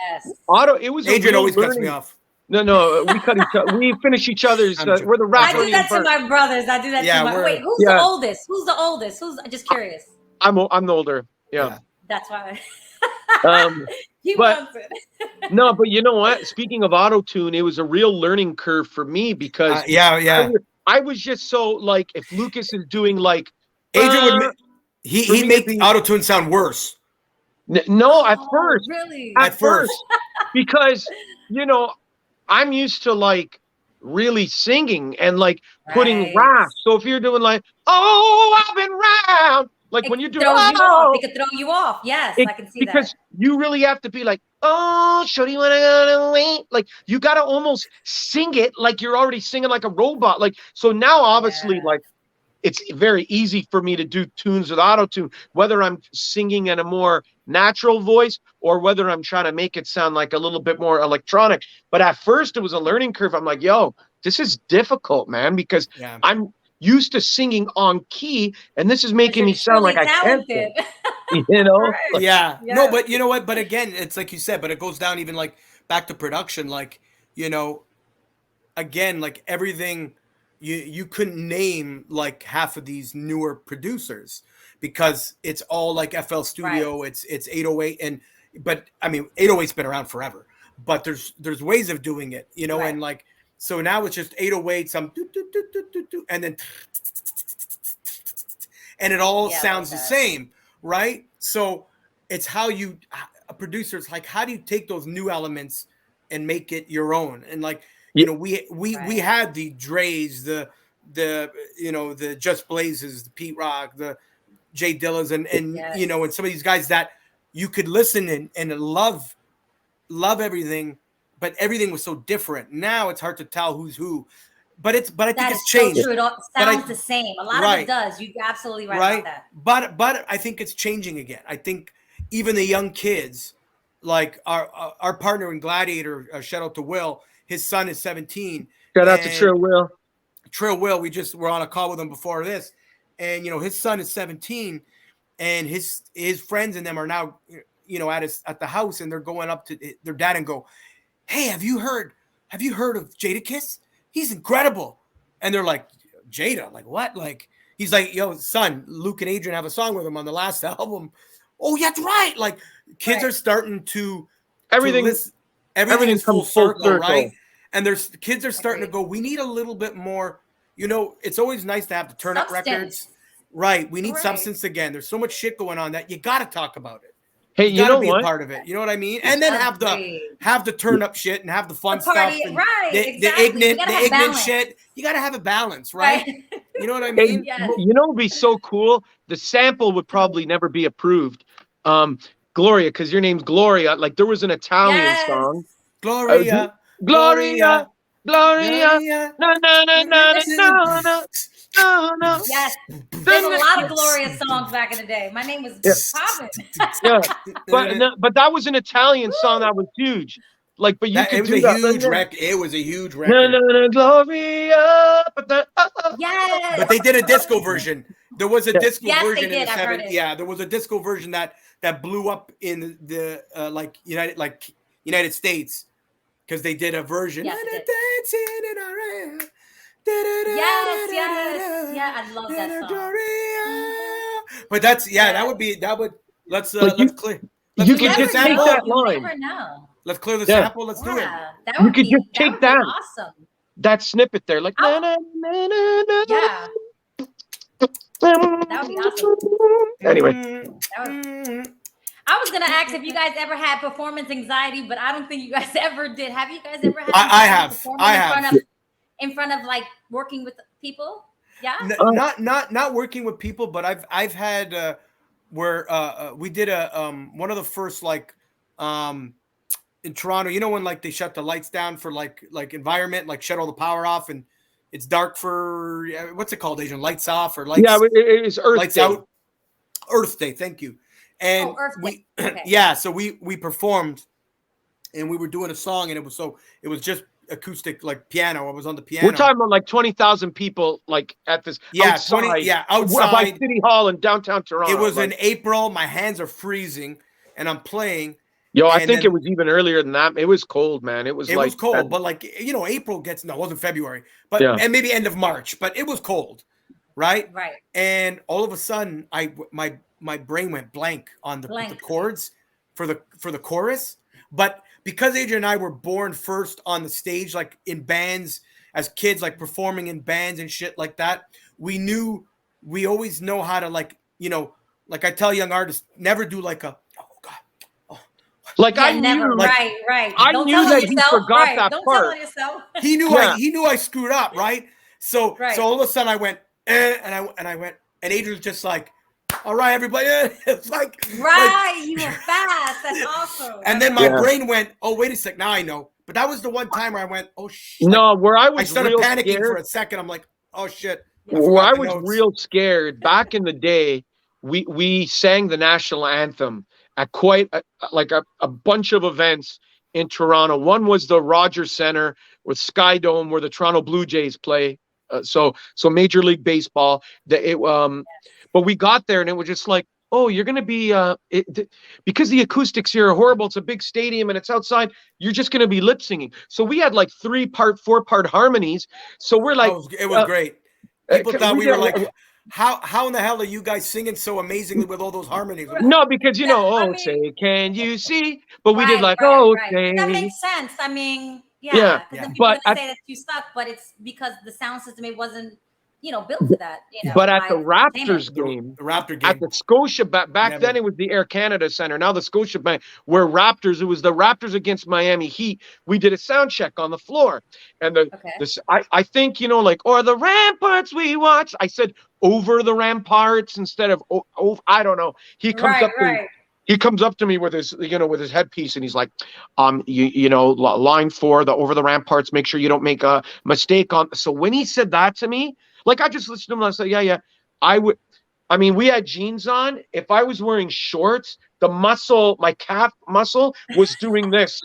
It was Adrian always cuts me off. No, we cut each other. We finish each other's. We're the rapper. I do that to my brothers. I do that to my. Wait, who's the oldest? Who's the oldest? Who's? I'm just curious. I'm the older. Yeah. That's why. He wants it. No, but you know what? Speaking of auto-tune, it was a real learning curve for me because I was just so like, if Lucas is doing like Adrian would he make the auto-tune sound worse. No, at first. Really? At first. Because I'm used to like really singing and like putting raps. So if you're doing like, oh, I've been round, like when you're doing, it could throw you off. Yes, I can see that. Because you really have to be like, oh, shorty, when I gotta wait. Like you gotta almost sing it like you're already singing like a robot. Like so now, obviously, like it's very easy for me to do tunes with auto-tune, whether I'm singing in a more natural voice or whether I'm trying to make it sound like a little bit more electronic. But at first it was a learning curve. I'm like, yo, this is difficult, man, because I'm used to singing on key and this is making me sound like talented. I can't. No, but you know what? But again, it's like you said, but it goes down even like back to production, like, again, like everything. You couldn't name like half of these newer producers because it's all like FL Studio, it's 808, but I mean 808's been around forever, but there's ways of doing it, and like so now it's just 808, some and then and it all sounds the same, right? So it's how producers, like how do you take those new elements and make it your own? And like we had the Dre's, the Just Blazes, the Pete Rock, the Jay Dillas, and and some of these guys that you could listen and love everything, but everything was so different. Now it's hard to tell who's who, but I think it's changed. So true. It all sounds the same. A lot of it does. You're absolutely right about that. But I think it's changing again. I think even the young kids, like our partner in Gladiator, shout out to Will. His son is 17. Shout out to Trill Will. Trill Will. We just were on a call with him before this, and his son is 17, and his friends and them are now at the house, and they're going up to their dad and go, "Hey, have you heard of Jadakiss? He's incredible." And they're like, "Jada? Like what?" Like he's like, "Yo, son, Luke and Adrian have a song with him on the last album." Oh, yeah, that's right. Like kids are starting to everything's full circle, right? And there's kids are starting to go, we need a little bit more, it's always nice to have the turn up records. Right. We need substance again. There's so much shit going on that you got to talk about it. Hey, You you know gotta be what? a part of it. You know what I mean? And then have the turn up shit and have the fun stuff. And right? the Exactly. ignorant shit. You gotta have a balance, right? You know what I mean? Yes. You know, it'd be so cool. The sample would probably never be approved. Gloria, because your name's Gloria. Like there was an Italian song. Gloria, Gloria, Gloria. No, no, no, no, no, no, no. Yes. There's a lot of Gloria songs back in the day. My name was popping. Yeah, but that was an Italian song that was huge. Like, but you could do that. It was a huge record. No, no, no, Gloria. Yes. But they did a disco version. There was a disco version in the 70s. Yeah, there was a disco version that blew up in the United States because they did a version. Yes, I love that song. But that's that would let's clear. You can just take that line. Never know. Let's clear the sample. Let's do it. You could just take that. Awesome. That snippet there, like yeah. That would be awesome. Anyway. I was gonna ask if you guys ever had performance anxiety, but I don't think you guys ever did. Have you guys ever had? I have. In front of like working with people. Yeah. Not working with people, but I've had where we did one of the first in Toronto. You know when like they shut the lights down for like environment, like shut all the power off and it's dark for what's it called, Adrian? Lights off or lights? Yeah, it is Earth lights Day. Out. Earth Day. Thank you. And so we performed and we were doing a song and it was just acoustic, like piano. I was on the piano. We're talking about like 20,000 people like at this outside by City Hall in downtown Toronto. It was in April. My hands are freezing and I'm playing. Yo, I think it was even earlier than that. It was cold, man. It was cold, but like, you know, April it wasn't February, but and maybe end of March, but it was cold. Right. And all of a sudden my brain went blank on the chords for the chorus. But because Adrian and I were born first on the stage, like in bands as kids, like performing in bands and shit like that, we always know how to like I tell young artists, never do like a, oh God. Like I never, knew, right. I knew that he forgot that Don't part. tell on yourself. He knew I screwed up, right? So all of a sudden I went, and I went, and Adrian's just like, all right, everybody. It's like you were fast. That's awesome. And then my brain went, oh, wait a sec. Now I know. But that was the one time where I went, oh shit. No, where I started panicking for a second. I'm like, oh shit. Where I was real scared back in the day, we sang the national anthem at quite a bunch of events in Toronto. One was the Rogers Centre with Sky Dome where the Toronto Blue Jays play. So Major League Baseball. But we got there and it was just like, oh, you're going to be because the acoustics here are horrible. It's a big stadium and it's outside. You're just going to be lip singing. So we had like 3-part, 4-part harmonies. So we're like, it was great. People thought we were like, how in the hell are you guys singing so amazingly with all those harmonies? No, because say, can you see? But we did like, say. That makes sense. I mean, yeah. But say that you suck, but it's because the sound system wasn't built for that. But at the Raptors game, at the Scotia back then it was the Air Canada Center. Now the Scotia Bank, where Raptors, it was the Raptors against Miami Heat. We did a sound check on the floor, and I think or the ramparts we watch. I said over the ramparts instead of I don't know. He comes up to me. He comes up to me with his, with his headpiece, and he's like, line 4, the over the ramparts. Make sure you don't make a mistake on. So when he said that to me. Like, I just listened to him and I said, yeah. We had jeans on. If I was wearing shorts, my calf muscle was doing this.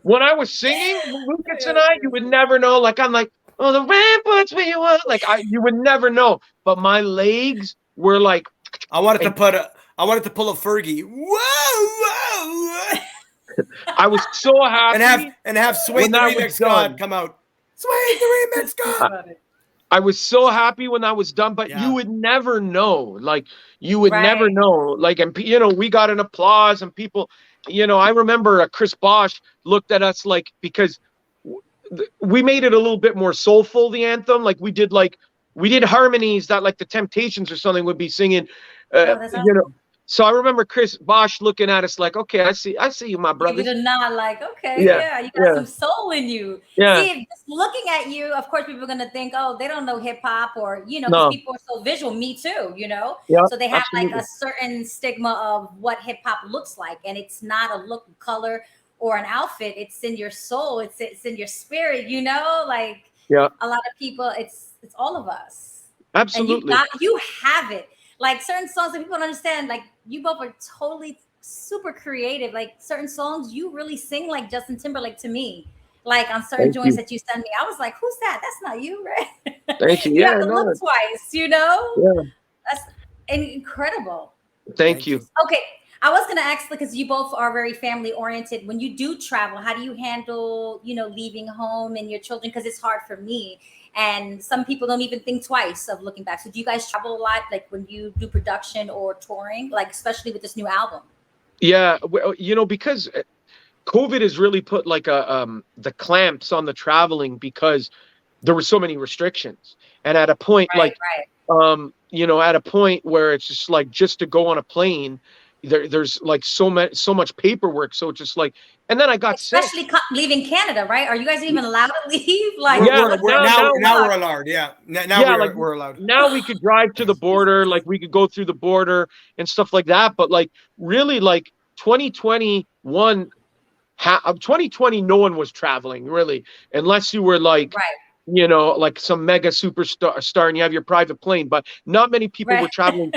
When I was singing, Lucas and I, you would never know. Like, I'm like, oh, the ramparts where you want. Like, you would never know. But my legs were like. I wanted to pull a Fergie. Whoa. I was so happy. And have Sway the Remix God come out. Sway the Remix God. I was so happy when that was done, but you would never know. Like, you would never know. Like, and we got an applause and people, I remember Chris Bosch looked at us like, because we made it a little bit more soulful, the anthem. Like, we did harmonies that like the Temptations or something would be singing, So I remember Chris Bosch looking at us like, okay, I see you, my brother. Give it a nod, like, okay, yeah, you got some soul in you. Yeah. See, just looking at you, of course, people are gonna think, oh, they don't know hip hop, or because people are so visual. Me too, Yeah, so they have absolutely. like a certain stigma of what hip hop looks like, and it's not a look, color, or an outfit. It's in your soul. It's in your spirit. Like a lot of people, it's all of us. Absolutely. And you have it. Like certain songs that people don't understand, like you both are totally super creative. Like certain songs you really sing like Justin Timberlake to me. Like on certain joints that you send me, I was like, who's that? That's not you, right? Thank you. You have to look twice, Yeah. That's incredible. Thank you. Okay. I was gonna ask, because you both are very family oriented. When you do travel, how do you handle, leaving home and your children? Because it's hard for me. And some people don't even think twice of looking back. So do you guys travel a lot, like when you do production or touring, like especially with this new album? Yeah, because COVID has really put like the clamps on the traveling, because there were so many restrictions. And at a point at a point where it's just like, just to go on a plane, there's like so much paperwork. So it's just like, and then I got especially sick. leaving Canada, right? Are you guys even allowed to leave? Like, now we're allowed. Yeah, we're allowed. Now we could drive to the border, like we could go through the border and stuff like that. But like really, like 2021, 2020, no one was traveling really, unless you were like. Like some mega superstar and you have your private plane, but not many people were traveling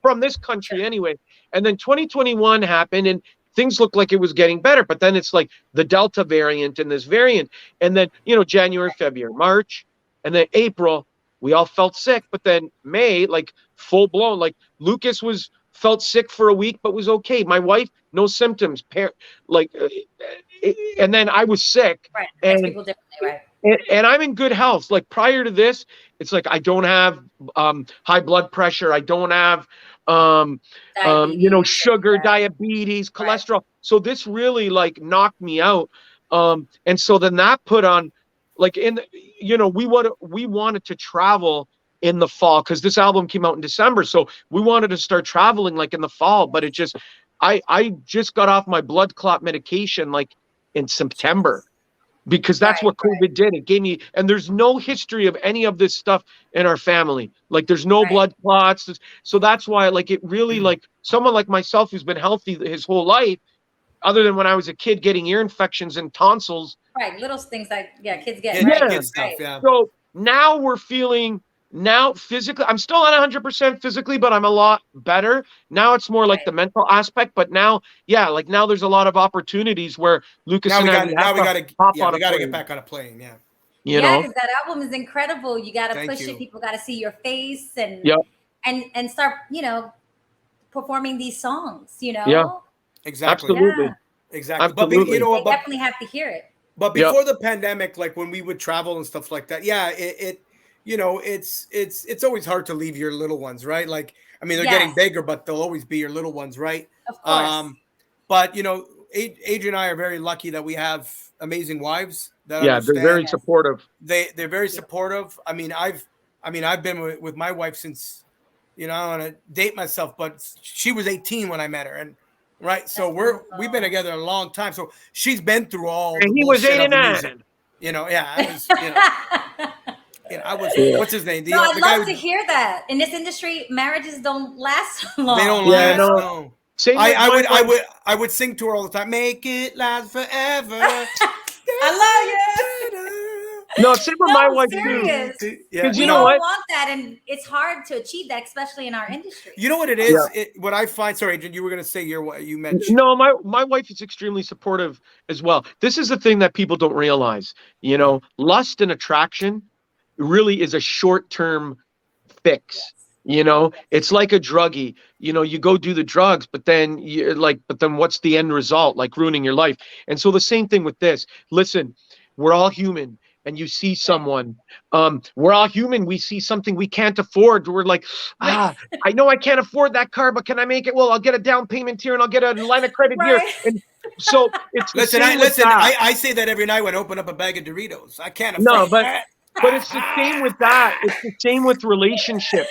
from this country anyway. And then 2021 happened and things looked like it was getting better, but then it's like the Delta variant and this variant. And then, January, February, March, and then April, we all felt sick. But then May, like full blown, like Lucas felt sick for a week, but was okay. My wife, no symptoms. And then I was sick. Right. And people differently, right? And I'm in good health. Like prior to this, it's like I don't have high blood pressure. I don't have sugar, diabetes, cholesterol. Right. So this really like knocked me out. And so then that put on like we wanted to travel in the fall, because this album came out in December. So we wanted to start traveling like in the fall, but it just I just got off my blood clot medication like in September. Because that's what COVID did. It gave me, and there's no history of any of this stuff in our family. Like there's no blood clots. So that's why, like, it really, like someone like myself who's been healthy his whole life, other than when I was a kid getting ear infections and tonsils. Right. Little things that, kids get. Kid stuff, So now we're feeling, physically, I'm still not 100% physically, but I'm a lot better. Now it's more like the mental aspect, but now, now there's a lot of opportunities where Lucas we got to get back on a plane. Yeah. Because that album is incredible. You got to push it. People got to see your face and start, performing these songs, Yeah. Exactly. Absolutely. Yeah. Exactly. Absolutely. But they definitely have to hear it. But before the pandemic, like when we would travel and stuff like that, it's always hard to leave your little ones, right? Like, I mean, they're getting bigger, but they'll always be your little ones, right? Of course. But Adrian and I are very lucky that we have amazing wives that they're very supportive. They're very supportive. I mean, I've been with my wife since, I don't want to date myself, but she was 18 when I met her, and so we've been together a long time. So she's been through all. And he was 8 and 9. I was, what's his name? I'd love to hear that. In this industry, marriages don't last long. They don't last. No. I would sing to her all the time. Make it last forever. I love you. No, same with my wife too. Because you don't want that, and it's hard to achieve that, especially in our industry. You know what it is? What I find. Sorry, Adrian, you were going to say you mentioned. No, my wife is extremely supportive as well. This is the thing that people don't realize. Lust and attraction really is a short-term fix. It's like a druggie. You go do the drugs, but then what's the end result? Like ruining your life. And so the same thing with this. Listen, we're all human, and you see someone. We're all human. We see something we can't afford. We're like, I know I can't afford that car, but can I make it? Well, I'll get a down payment here, and I'll get a line of credit here. And so it's I say that every night when I open up a bag of Doritos. I can't afford that. But it's the same with that. It's the same with relationship.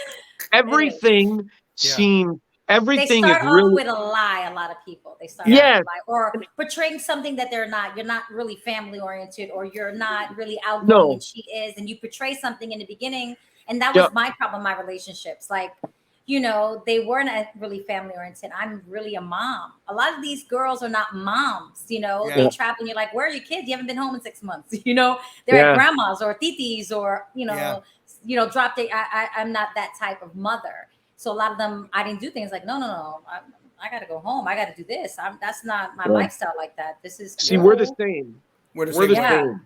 Everything seemed everything they is start really off with a lie. A lot of people, they start off yes. with a lie, or portraying something that they're not. You're not really family oriented, or you're not really outgoing, No. and she is, and you portray something in the beginning. And that Yeah. was my problem, my relationships. Like, you know, they weren't really family oriented. I'm really a mom. A lot of these girls are not moms, you know, they travel and you're like, where are your kids? You haven't been home in 6 months. You know, they're at grandma's or titis or, you know, I'm not that type of mother. So a lot of them, I didn't do things like, no. I got to go home. I got to do this. That's not my lifestyle like that. This is see, we're the same. We're the same.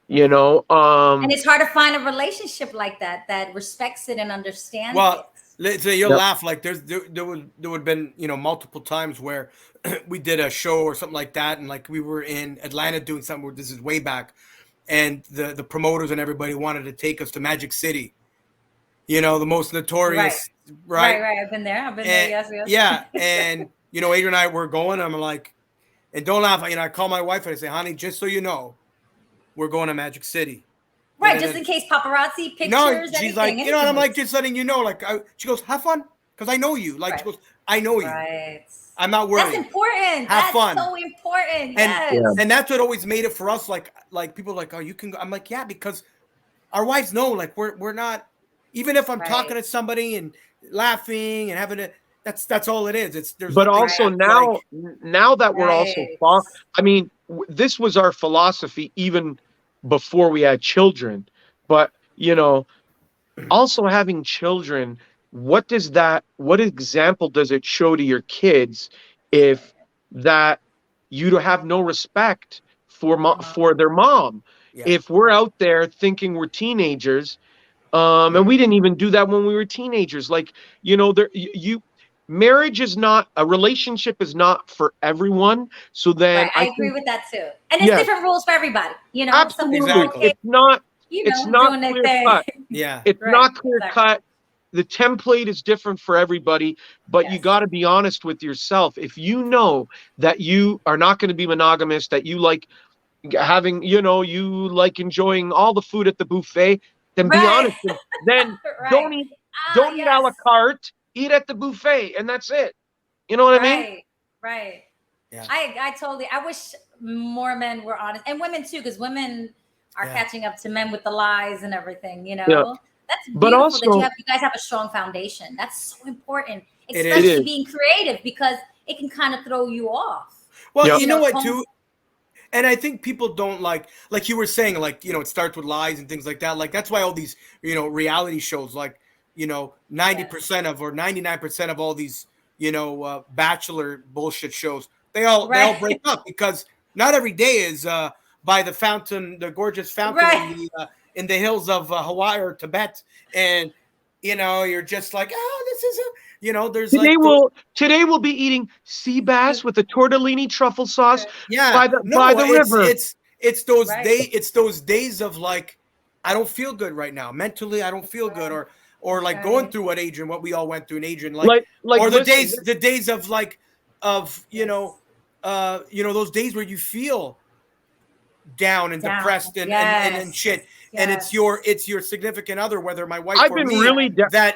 You know, and it's hard to find a relationship like that respects it and understands it. You'll laugh. Like there would have been, you know, multiple times where we did a show or something like that, and like we were in Atlanta doing something where this is way back, and the promoters and everybody wanted to take us to Magic City, you know, the most notorious, right? I've been there. Yes. Yeah, and you know, Adrian and I were going. I'm like, and don't laugh. You know, I call my wife and I say, honey, just so you know, we're going to Magic City. Right, just in case paparazzi pictures. No, she's like, you know, and I'm like, just letting you know, like, she goes, have fun, because I know you. Like, she goes, I know you. Right. I'm not worried. That's important. Have fun. So important. And that's what always made it for us. Like people are like, oh, you can go. I'm like, yeah, because our wives know, like, we're not. Even if I'm talking to somebody and laughing and having it, that's all it is. But also now that we're also I mean, this was our philosophy even before we had children. But you know, also having children, what example does it show to your kids if that you have no respect for their mom? If we're out there thinking we're teenagers, and we didn't even do that when we were teenagers, like, you know, marriage is not, a relationship is not for everyone. So then I agree with that too. And it's different rules for everybody. You know, absolutely. It's not, it's not clear cut. Yeah. It's not clear cut. The template is different for everybody, but you got to be honest with yourself. If you know that you are not going to be monogamous, that you like having, you know, you like enjoying all the food at the buffet, then be honest. Then don't eat a la carte. Eat at the buffet, and that's it. You know what I mean? Right. Yeah. I totally. I wish more men were honest, and women too, because women are catching up to men with the lies and everything. You know, that's beautiful. But also, that you guys have a strong foundation. That's so important, especially being creative, because it can kind of throw you off. Well, you know what, too. And I think people don't like you were saying, like, you know, it starts with lies and things like that. Like, that's why all these, you know, reality shows, like, you know, 90% of or 99% of all these, you know, bachelor bullshit shows, they all break up, because not every day is by the fountain, the gorgeous fountain in the hills of Hawaii or Tibet, and you know, you're just like, oh, this is you know, there's today we'll be eating sea bass with a tortellini truffle sauce by the river. It's those days of like, I don't feel good right now mentally. I don't feel good, or like going through what we all went through, and Adrian, like or the days of like, of, you know, those days where you feel down and depressed and shit. Yes. And it's your significant other, whether my wife or me, that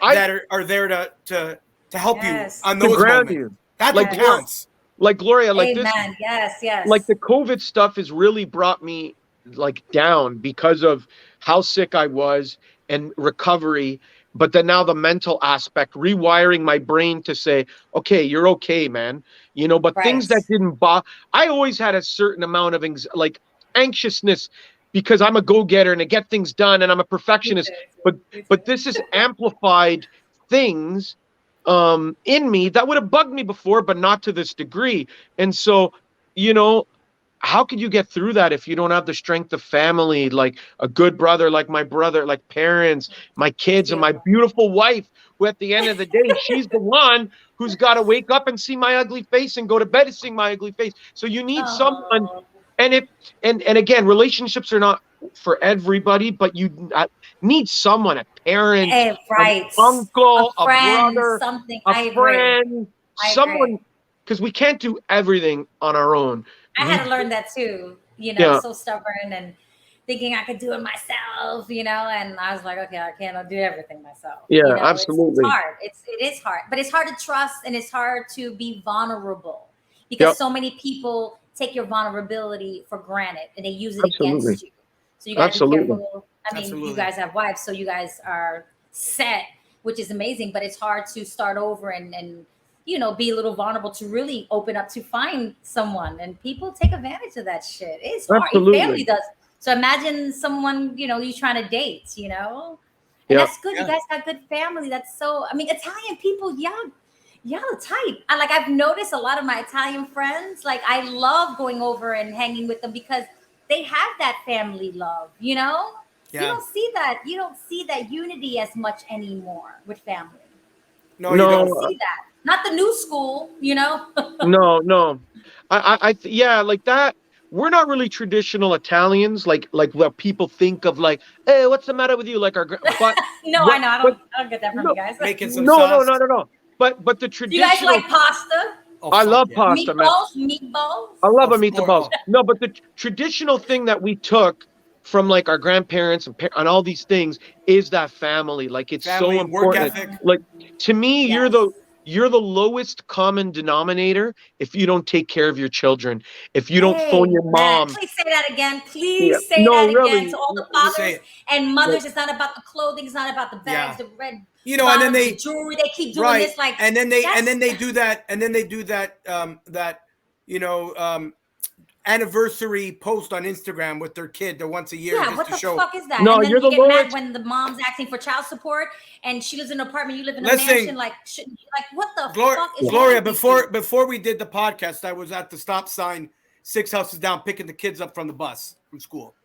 are there to help you on those moments. That's like counts. Like Gloria, like Amen. Yes. Like the COVID stuff has really brought me like down because of how sick I was and recovery. But then now the mental aspect, rewiring my brain to say, okay, you're okay, man. You know, but things that didn't bother. I always had a certain amount of anxiousness, because I'm a go-getter and I get things done and I'm a perfectionist. But this has amplified things in me that would have bugged me before, but not to this degree. And so, you know, how could you get through that if you don't have the strength of family, like a good brother, like my brother, like parents, my kids, and my beautiful wife, who at the end of the day, she's the one who's got to wake up and see my ugly face and go to bed and see my ugly face. So you need someone. And again, relationships are not for everybody, but you need someone, a parent, an uncle, a brother, a friend, someone, because we can't do everything on our own. I had to learn that too, you know, so stubborn. And thinking I could do it myself, you know, and I was like, okay, I can't do everything myself. Yeah, you know, absolutely. It's hard. It is hard, but it's hard to trust and it's hard to be vulnerable because Yep. so many people take your vulnerability for granted and they use it Absolutely. against you. So you got to be Absolutely. careful. I mean, Absolutely. you guys have wives, so you guys are set, which is amazing, but it's hard to start over and you know, be a little vulnerable to really open up to find someone. And people take advantage of that shit. It's hard. Absolutely. Your family does. So imagine someone, you know, you trying to date, you know, and Yep. that's good. You guys got good family. That's so, I mean, Italian people, y'all type. I've noticed a lot of my Italian friends, like I love going over and hanging with them because they have that family love, you know? Yeah. You don't see that unity as much anymore with family. No, You you don't don't. see that. Not the new school, you know? No. Yeah, like that. We're not really traditional Italians, like what people think of, like, hey, what's the matter with you? Like but No, what, I know. I don't get that from you guys. Making some no, sauce. no. But the Do you guys traditional. like pasta? Oh, I fuck love yeah. pasta, man. Meatballs? I love a Of meatballs. course. No, but the traditional thing that we took from like our grandparents and all these things is that family. Like it's Family, so work important. ethic. Like to me, Yes. you're the lowest common denominator if you don't take care of your children. If you don't phone your mom. Please say that again. Yeah. Please say No, that again really. to all the Say fathers it. and mothers. It's not about the clothing. It's not about the bags, Yeah. the red, You know, and then bottles, they the jewelry. They keep doing right, this, like, and then they do that, that you know, anniversary post on Instagram with their kid that once a year yeah. just What to the show. fuck is that? No, and then you're you the get mad lowest. when the mom's asking for child support and she lives in an apartment. You live in a Listen, mansion. Like, what the fuck is Gloria, wrong with you? before we did the podcast, I was at the stop sign 6 houses down picking the kids up from the bus from school.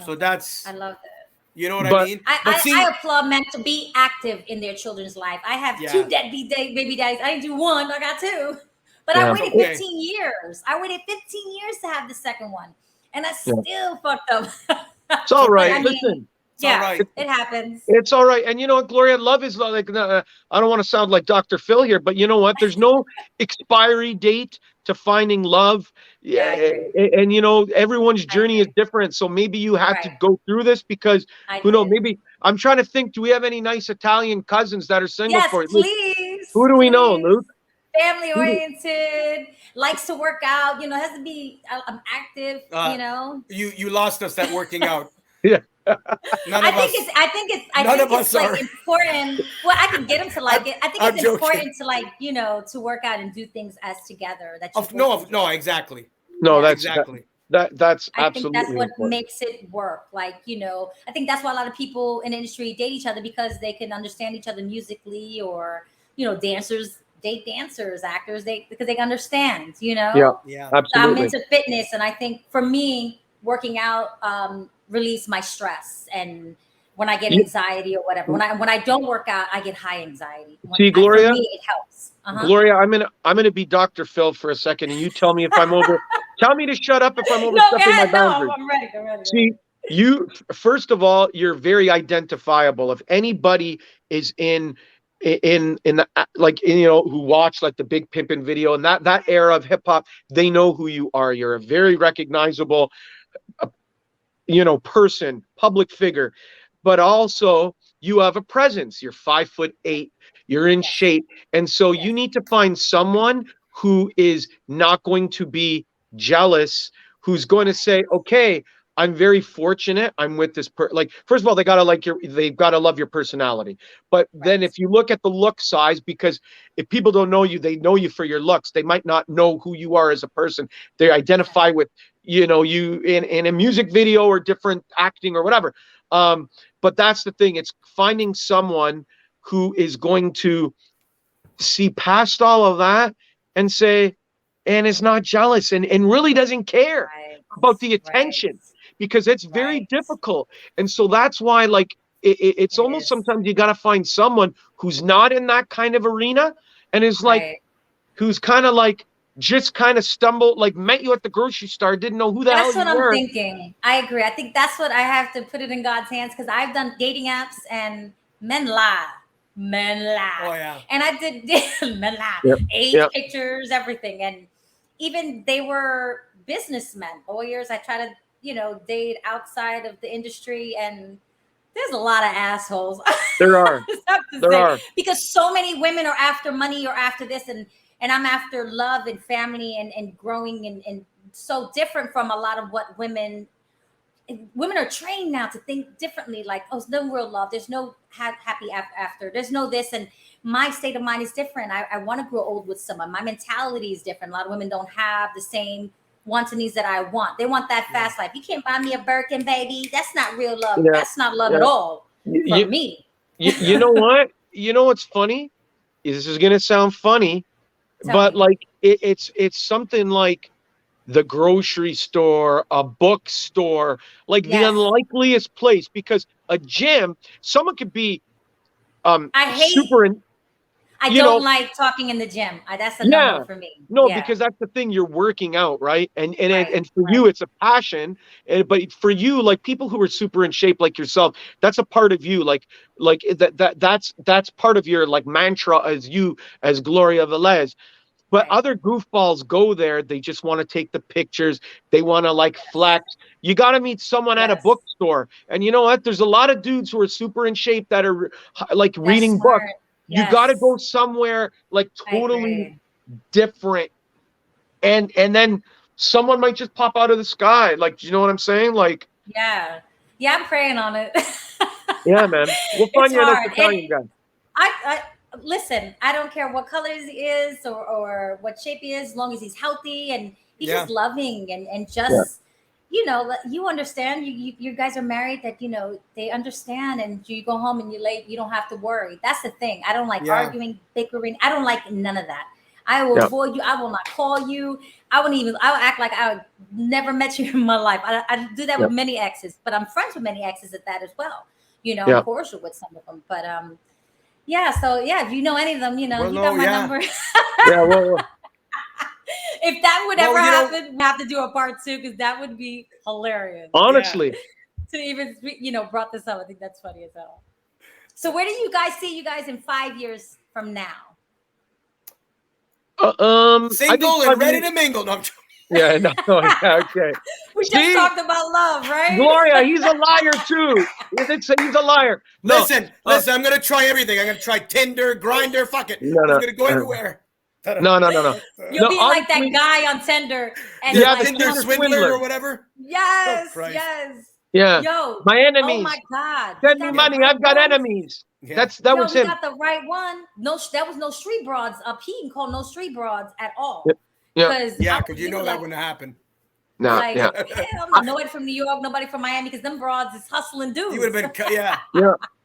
So that's, I love that. you know what I But- mean? I applaud men to be active in their children's life. I have two deadbeat baby daddies. I didn't do one. I got two. But Yeah. I waited 15 years. I waited 15 years to have the second one. And I still fucked up. It's all right. I mean, Listen. yeah, all right. it happens. It's all right. And you know what, Gloria, love is like, I don't want to sound like Dr. Phil here, but you know what? There's no expiry date to finding love. Yeah, I agree. And you know, everyone's journey is different. So maybe you had to go through this because who knows, maybe I'm trying to think, do we have any nice Italian cousins that are single Yes, for it? please. Who do we know, Luke? Family oriented, likes to work out, you know, has to be active, you know. You lost us at working out. Yeah. None of us. I think it's like important. Well, I can get them to like it. I think it's important to, like, you know, to work out and do things as together. That no, exactly. No, that's exactly. That's I absolutely think that's what important. makes it work. Like, you know, I think that's why a lot of people in the industry date each other because they can understand each other musically, or, you know, dancers date dancers, actors because they understand, you know. Yeah, absolutely. So I'm into fitness, and I think for me, working out release my stress, and when I get anxiety or whatever, when I don't work out, I get high anxiety. See, Gloria, for me, it helps. Gloria, I'm gonna be Dr. Phil for a second, and you tell me if I'm over. Tell me to shut up if I'm overstepping my boundaries. I'm ready. See, you first of all, you're very identifiable. If anybody is in the, like, you know, who watch like the Big Pimpin' video and that era of hip hop, they know who you are. You're a very recognizable, you know, person, public figure, but also you have a presence. You're 5'8", you're in shape. And so you need to find someone who is not going to be jealous, who's going to say, okay, I'm very fortunate. I'm with this like, first of all, they've got to love your personality. But then if you look at the look size, because if people don't know you, they know you for your looks. They might not know who you are as a person. They identify with, you know, you in a music video or different acting or whatever. But that's the thing. It's finding someone who is going to see past all of that and say, and is not jealous and really doesn't care about the attention, because it's very difficult. And so that's why, like, it's almost sometimes you got to find someone who's not in that kind of arena and is like, who's kind of like, just kind of stumbled, like met you at the grocery store, didn't know who the hell you were. That's what I'm thinking. I agree. I think that's what I have to put it in God's hands, because I've done dating apps and men lie. Oh yeah. And I did men lie. Age, pictures, everything. And even they were businessmen, lawyers. I try to date outside of the industry, and there's a lot of assholes. There are. There are. Because so many women are after money or after this, and I'm after love and family and growing and so different from a lot of what women are trained now to think differently. Like, oh, there's no real love. There's no happy after. There's no this. And my state of mind is different. I want to grow old with someone. My mentality is different. A lot of women don't have the same wants and needs that I want. They want that fast life. You can't buy me a Birkin, baby. That's not real love. Yeah. That's not love at all for me. You know what? You know what's funny? This is gonna sound funny, but like it's something like the grocery store, a bookstore, like the unlikeliest place, because a gym, someone could be I don't like talking in the gym. That's a no for me. No, because that's the thing. You're working out, right? And for you, it's a passion. But for you, like people who are super in shape, like yourself, that's a part of you. Like that's part of your like mantra as you, as Gloria Velez. But other goofballs go there. They just want to take the pictures. They want to like flex. You got to meet someone at a bookstore. And you know what? There's a lot of dudes who are super in shape that are like reading books. You got to go somewhere like totally different. And then someone might just pop out of the sky. Like, you know what I'm saying? Like, yeah, I'm praying on it. Yeah, man. We'll find you another Italian guy. I listen, I don't care what color he is or what shape he is, as long as he's healthy and he's just loving and just, you understand, you guys are married, that, they understand, and you go home and you're late, you don't have to worry. That's the thing. I don't like arguing, bickering. I don't like none of that. I will avoid you. I will not call you. I'll act like I never met you in my life. I do that with many exes, but I'm friends with many exes at that as well. I'm cordial with some of them, but, so if you know any of them, you got my number. If that would ever happen, we have to do a part 2, because that would be hilarious. Honestly, to even brought this up, I think that's funny as hell. So where do you guys see you guys in 5 years from now? Single and ready to mingle. No, okay. We just talked about love, right? Gloria, he's a liar too. He's a liar. No, listen, I'm gonna try everything. I'm gonna try Tinder, Grindr, fuck it. I'm gonna go everywhere. No. You'll be like that guy on Tinder. And the Tinder swindler or whatever. Yes. Yeah. Yo, my enemies. Oh my God. Send me money. I've got enemies. Yeah. That was him. Got the right one. No, that was no street broads up. He didn't call no street broads at all. Because that wouldn't happen. No, nobody from New York, nobody from Miami, because them broads is hustling dudes. He would have been,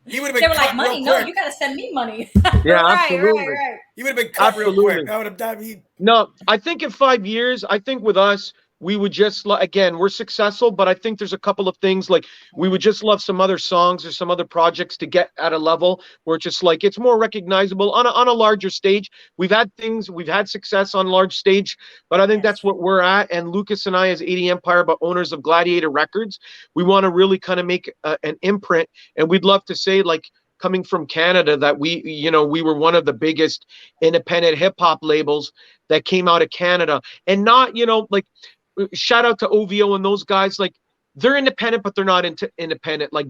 He would have been. They were like, money? No, you gotta send me money. Absolutely. Right. He would have been cut real quick. That would have done. No, I think in 5 years, I think with us, we would just, again, we're successful, but I think there's a couple of things, like we would just love some other songs or some other projects to get at a level where it's just like, it's more recognizable on a larger stage. We've had success on large stage, but I think that's what we're at. And Lucas and I, as 80 Empire, but owners of Gladiator Records, we want to really kind of make an imprint. And we'd love to say, like, coming from Canada, that we were one of the biggest independent hip hop labels that came out of Canada, and not, like, shout out to OVO and those guys, like, they're independent, but they're not independent. Like,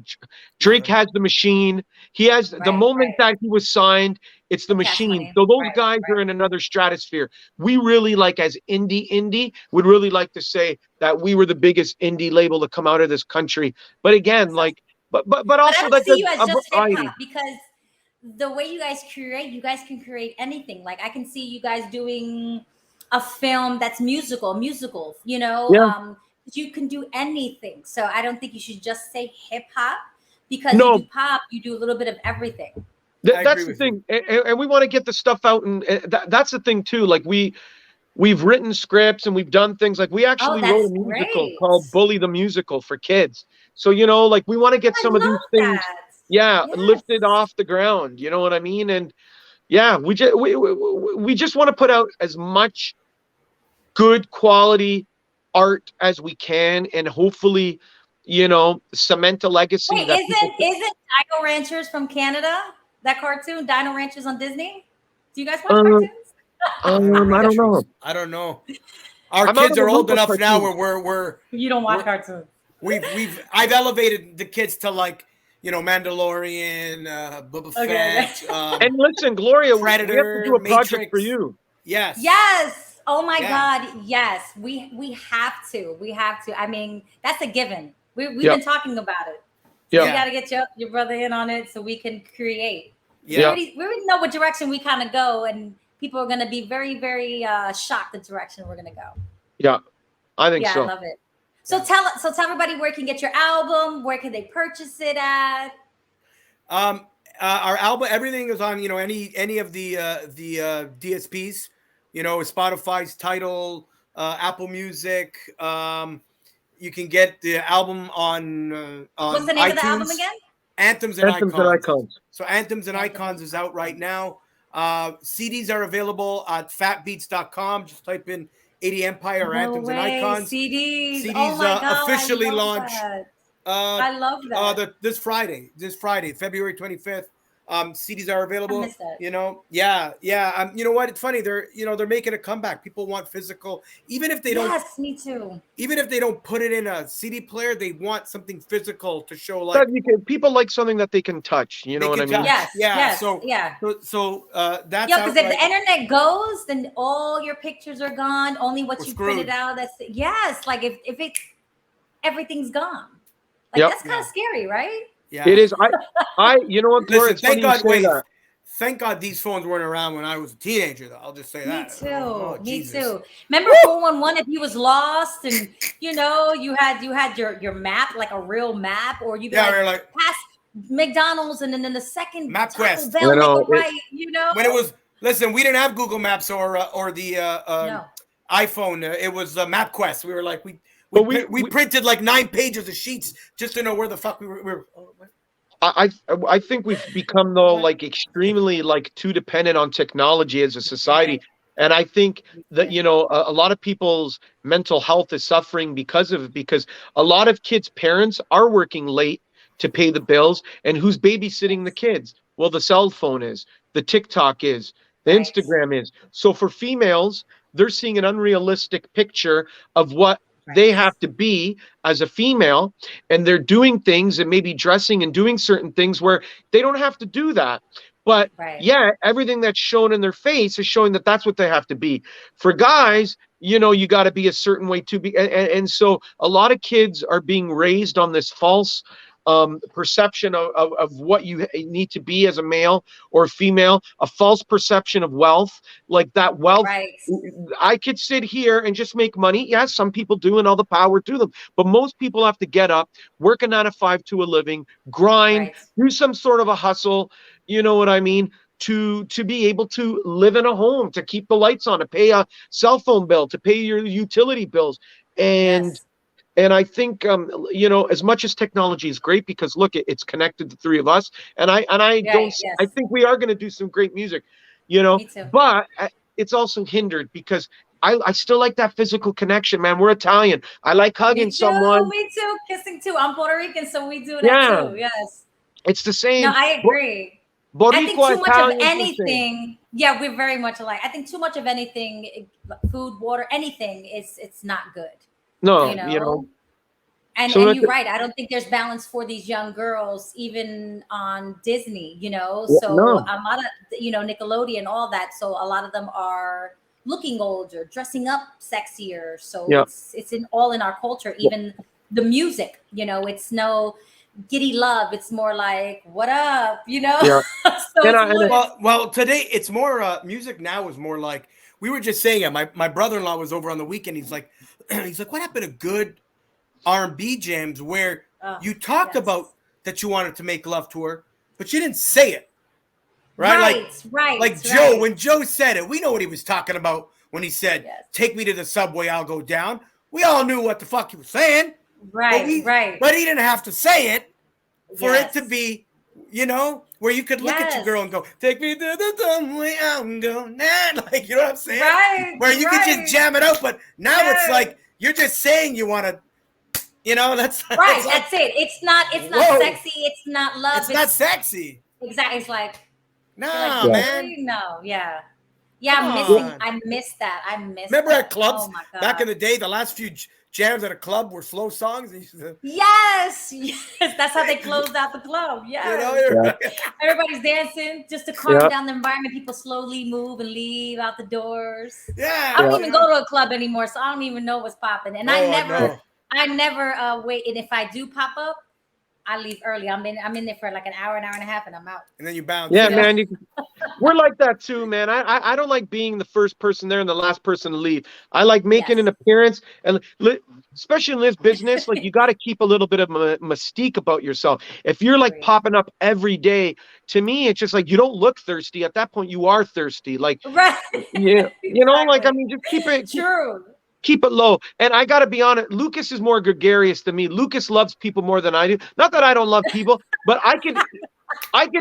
Drake has the machine. He has the moment that he was signed, it's the machine. So those guys are in another stratosphere. We really, like, as indie would really like to say that we were the biggest indie label to come out of this country. But again, like, but also I like see you as just hip hop, because the way you guys can create anything. Like, I can see you guys doing a film that's musical, you can do anything. So I don't think you should just say hip hop, because you do pop, you do a little bit of everything. That's the thing. And we want to get the stuff out. And that's the thing too. Like, we've written scripts and we've done things, like we actually wrote a musical called Bully the Musical for kids. So, like, we want to get some of these things, lifted off the ground. You know what I mean? And we just want to put out as much good quality art as we can, and hopefully, cement a legacy. Wait, isn't Dino Ranchers from Canada, that cartoon, Dino Ranchers on Disney? Do you guys watch cartoons? I don't know. I don't know. Our kids are old enough now where we're you don't watch cartoons. I've elevated the kids to like, you know, Mandalorian, Boba Fett, and listen, Gloria, Predator, we have to do a project Matrix. for you. Yes. Yes. Oh my God. Yes. We have to. We have to. I mean, that's a given. We've been talking about it. So you got to get your brother in on it so we can create. Yeah. We already know what direction we kind of go, and people are going to be very, very shocked the direction we're going to go. Yeah, I think so. I love it. So tell everybody where you can get your album, where can they purchase it at? Our album, everything is on, you know, any of the DSPs, you know, Spotify's Tidal, Apple Music. You can get the album on what's the name iTunes. of the album again? Anthems and Icons. So Anthems and Icons is out right now. CDs are available at fatbeats.com. Just type in 80 Empire or Anthems and Icons. CDs Oh my God, officially I launched. I love that. This Friday, February 25th. CDs are available. I missed that. You know, yeah. You know what? It's funny. They're making a comeback. People want physical, even if they don't. Yes, me too. Even if they don't put it in a CD player, they want something physical to show. Like people like something that they can touch. You know what I mean? Yes. Yeah. Yes, So that's because if the internet goes, then all your pictures are gone. Only what you printed out. That's like if it's everything's gone. Like that's kind of scary, right? Yeah, it is. I you know what, Gloria, listen, thank God these phones weren't around when I was a teenager, though. I'll just say that. Me too. Oh, Me Jesus. too. Remember 411 if you was lost and you know you had your map, like a real map, or you like past McDonald's and then in the second MapQuest. Taco Bell, right, you know. When it was we didn't have Google Maps or the iPhone. It was MapQuest. We were like we printed like 9 pages of sheets just to know where the fuck we were. I think we've become though like extremely like too dependent on technology as a society, and I think that a lot of people's mental health is suffering because a lot of kids' parents are working late to pay the bills, and who's babysitting the kids? Well, the cell phone is, the TikTok is, the Instagram is. So for females, they're seeing an unrealistic picture of what they have to be as a female, and they're doing things and maybe dressing and doing certain things where they don't have to do that. But everything that's shown in their face is showing that that's what they have to be. For guys, you got to be a certain way to be. And so a lot of kids are being raised on this false perception of what you need to be as a male or female, a false perception of wealth, like that wealth. I could sit here and just make money. Yes, some people do, and all the power to them. But most people have to get up, work a 9 to 5 to a living, grind, do some sort of a hustle. You know what I mean? To be able to live in a home, to keep the lights on, to pay a cell phone bill, to pay your utility bills. And I think, as much as technology is great, because look, it's connected the three of us, and I think we are going to do some great music, but it's also hindered because I still like that physical connection, man. We're Italian. I like hugging someone. Me too. Kissing too. I'm Puerto Rican, so we do that too. Yes. It's the same. No, I agree. Boricua, I think too much Italian, of anything. Yeah, we're very much alike. I think too much of anything, food, water, anything, it's not good. No, And you're right. I don't think there's balance for these young girls, even on Disney, So a lot of, Nickelodeon, all that. So a lot of them are looking older, dressing up sexier. So it's all in our culture, even the music, it's no giddy love. It's more like, what up, Well, today it's more, music now is more like, we were just saying it. My brother-in-law was over on the weekend. He's like, what happened to good R&B jams where you talked about that you wanted to make love to her, but you didn't say it, right? Like Joe, when Joe said it, we know what he was talking about when he said, "Take me to the subway, I'll go down." We all knew what the fuck he was saying, but he didn't have to say it for it to be, where you could look at your girl and go, "Take me to the subway, I'll go now." Like, you know what I'm saying? Right. Where you could just jam it out, but now it's like you're just saying you want to. That's right. That's it. It's not sexy. It's not love. It's not sexy. Exactly. It's like, man. No. Yeah. I miss that. Remember at clubs back in the day, the last jams at a club were slow songs. Yes, that's how they closed out the club. Yes. Everybody's dancing just to calm down the environment. People slowly move and leave out the doors. Yeah, I don't even go to a club anymore, so I don't even know what's popping. And I never wait. And if I do pop up, I leave early. I'm in there for like an hour and a half, and I'm out. And then you bounce. Yeah, man. We're like that too, man. I don't like being the first person there and the last person to leave. I like making an appearance, and especially in this business, like you got to keep a little bit of mystique about yourself. If you're like popping up every day, to me, it's just like you don't look thirsty. At that point, you are thirsty. Like, yeah, you know, like I mean, just keep it true. Keep it low. And I got to be honest, Lucas is more gregarious than me. Lucas loves people more than I do. Not that I don't love people, but I could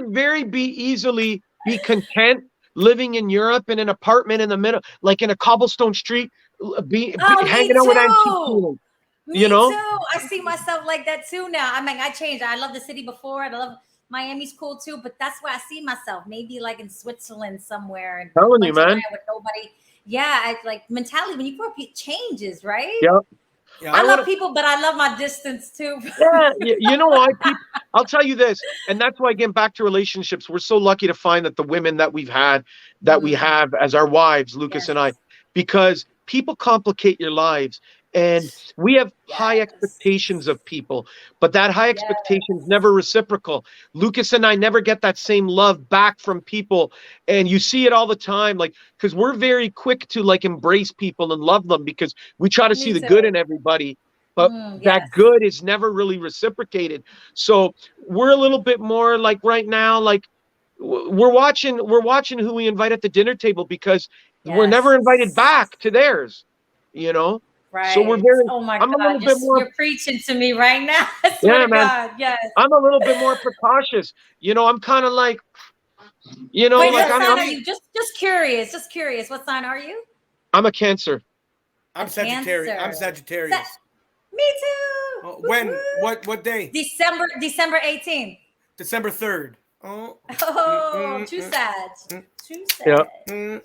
very easily be content living in Europe in an apartment in the middle, like in a cobblestone street, hanging out with antique people. Me too. I see myself like that too now. I mean, I changed. I love the city before. I love Miami's cool too, but that's where I see myself. Maybe like in Switzerland somewhere. And telling you, man. With nobody. Yeah, I like mentality when you grow up, it changes, right? Yep. Yeah, I love people, but I love my distance too. Yeah, you know why? I'll tell you this, and that's why, again, back to relationships, we're so lucky to find that the women that we've had, that we have as our wives, Lucas and I, because people complicate your lives. And we have high expectations of people, but that high expectation is never reciprocal. Lucas and I never get that same love back from people. And you see it all the time, like, because we're very quick to like embrace people and love them because we try to see the good in everybody. But that good is never really reciprocated. So we're a little bit more like right now, like we're watching who we invite at the dinner table because we're never invited back to theirs, you know? Right. So we're very. Oh my I'm God! a little bit more. You're preaching to me right now. I swear to God, yes. I'm a little bit more precautious. You know, I'm kind of like, you know, wait, like what sign are you? Just curious. Just curious. What sign are you? I'm a Cancer. I'm Sagittarius. Cancer. I'm Sagittarius. Me too. When? What day? December 18th. December 3rd. Too sad. Too sad. Yeah.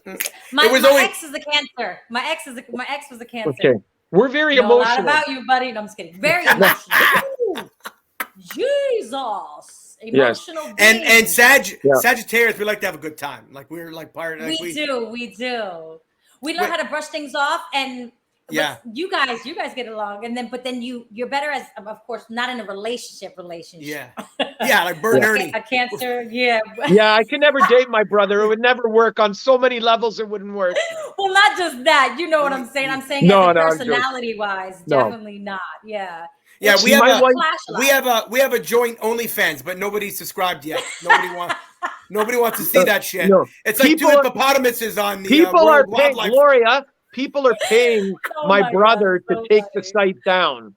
My ex is a Cancer. My ex was a Cancer. Okay. We're very emotional. A lot about you, buddy. No, I'm just kidding. Very emotional. Jesus. Emotional. And Sagittarius, we like to have a good time. Like we're like part of. Like we do. We know how to brush things off, and you guys get along, and but then you're better as, of course, not in a relationship. Yeah, like Bert and Ernie. A Cancer, yeah. I could never date my brother. It would never work on so many levels. It wouldn't work. Well, not just that. You know what I'm saying? I'm saying personality-wise, definitely not. Yeah. Yeah, we have a joint OnlyFans, but nobody's subscribed yet. Nobody wants to see that shit. No. It's like two hippopotamuses on the people are paying Gloria. People are paying my brother to take the site down.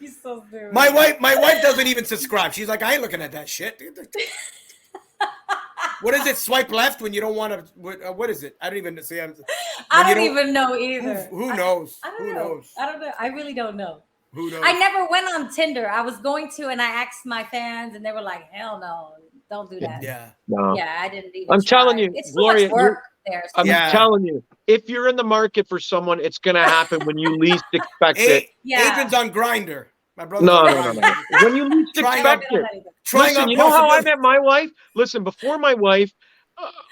He's so stupid. My wife doesn't even subscribe. She's like, I ain't looking at that shit. What is it? Swipe left when you don't want to. What is it? I don't even see. I don't even know either. Who knows? I don't know. I don't know. I really don't know. Who knows? I never went on Tinder. I was going to, and I asked my fans, and they were like, "Hell no, don't do that." Yeah. No. Yeah, I didn't even. I'm telling you, it's Gloria. too much work there. I'm telling you, if you're in the market for someone, it's gonna happen when you least expect it. Yeah. Adrian's on Grindr. My brother. No. When you least expect it. Listen, you know how I met my wife? Listen, before my wife,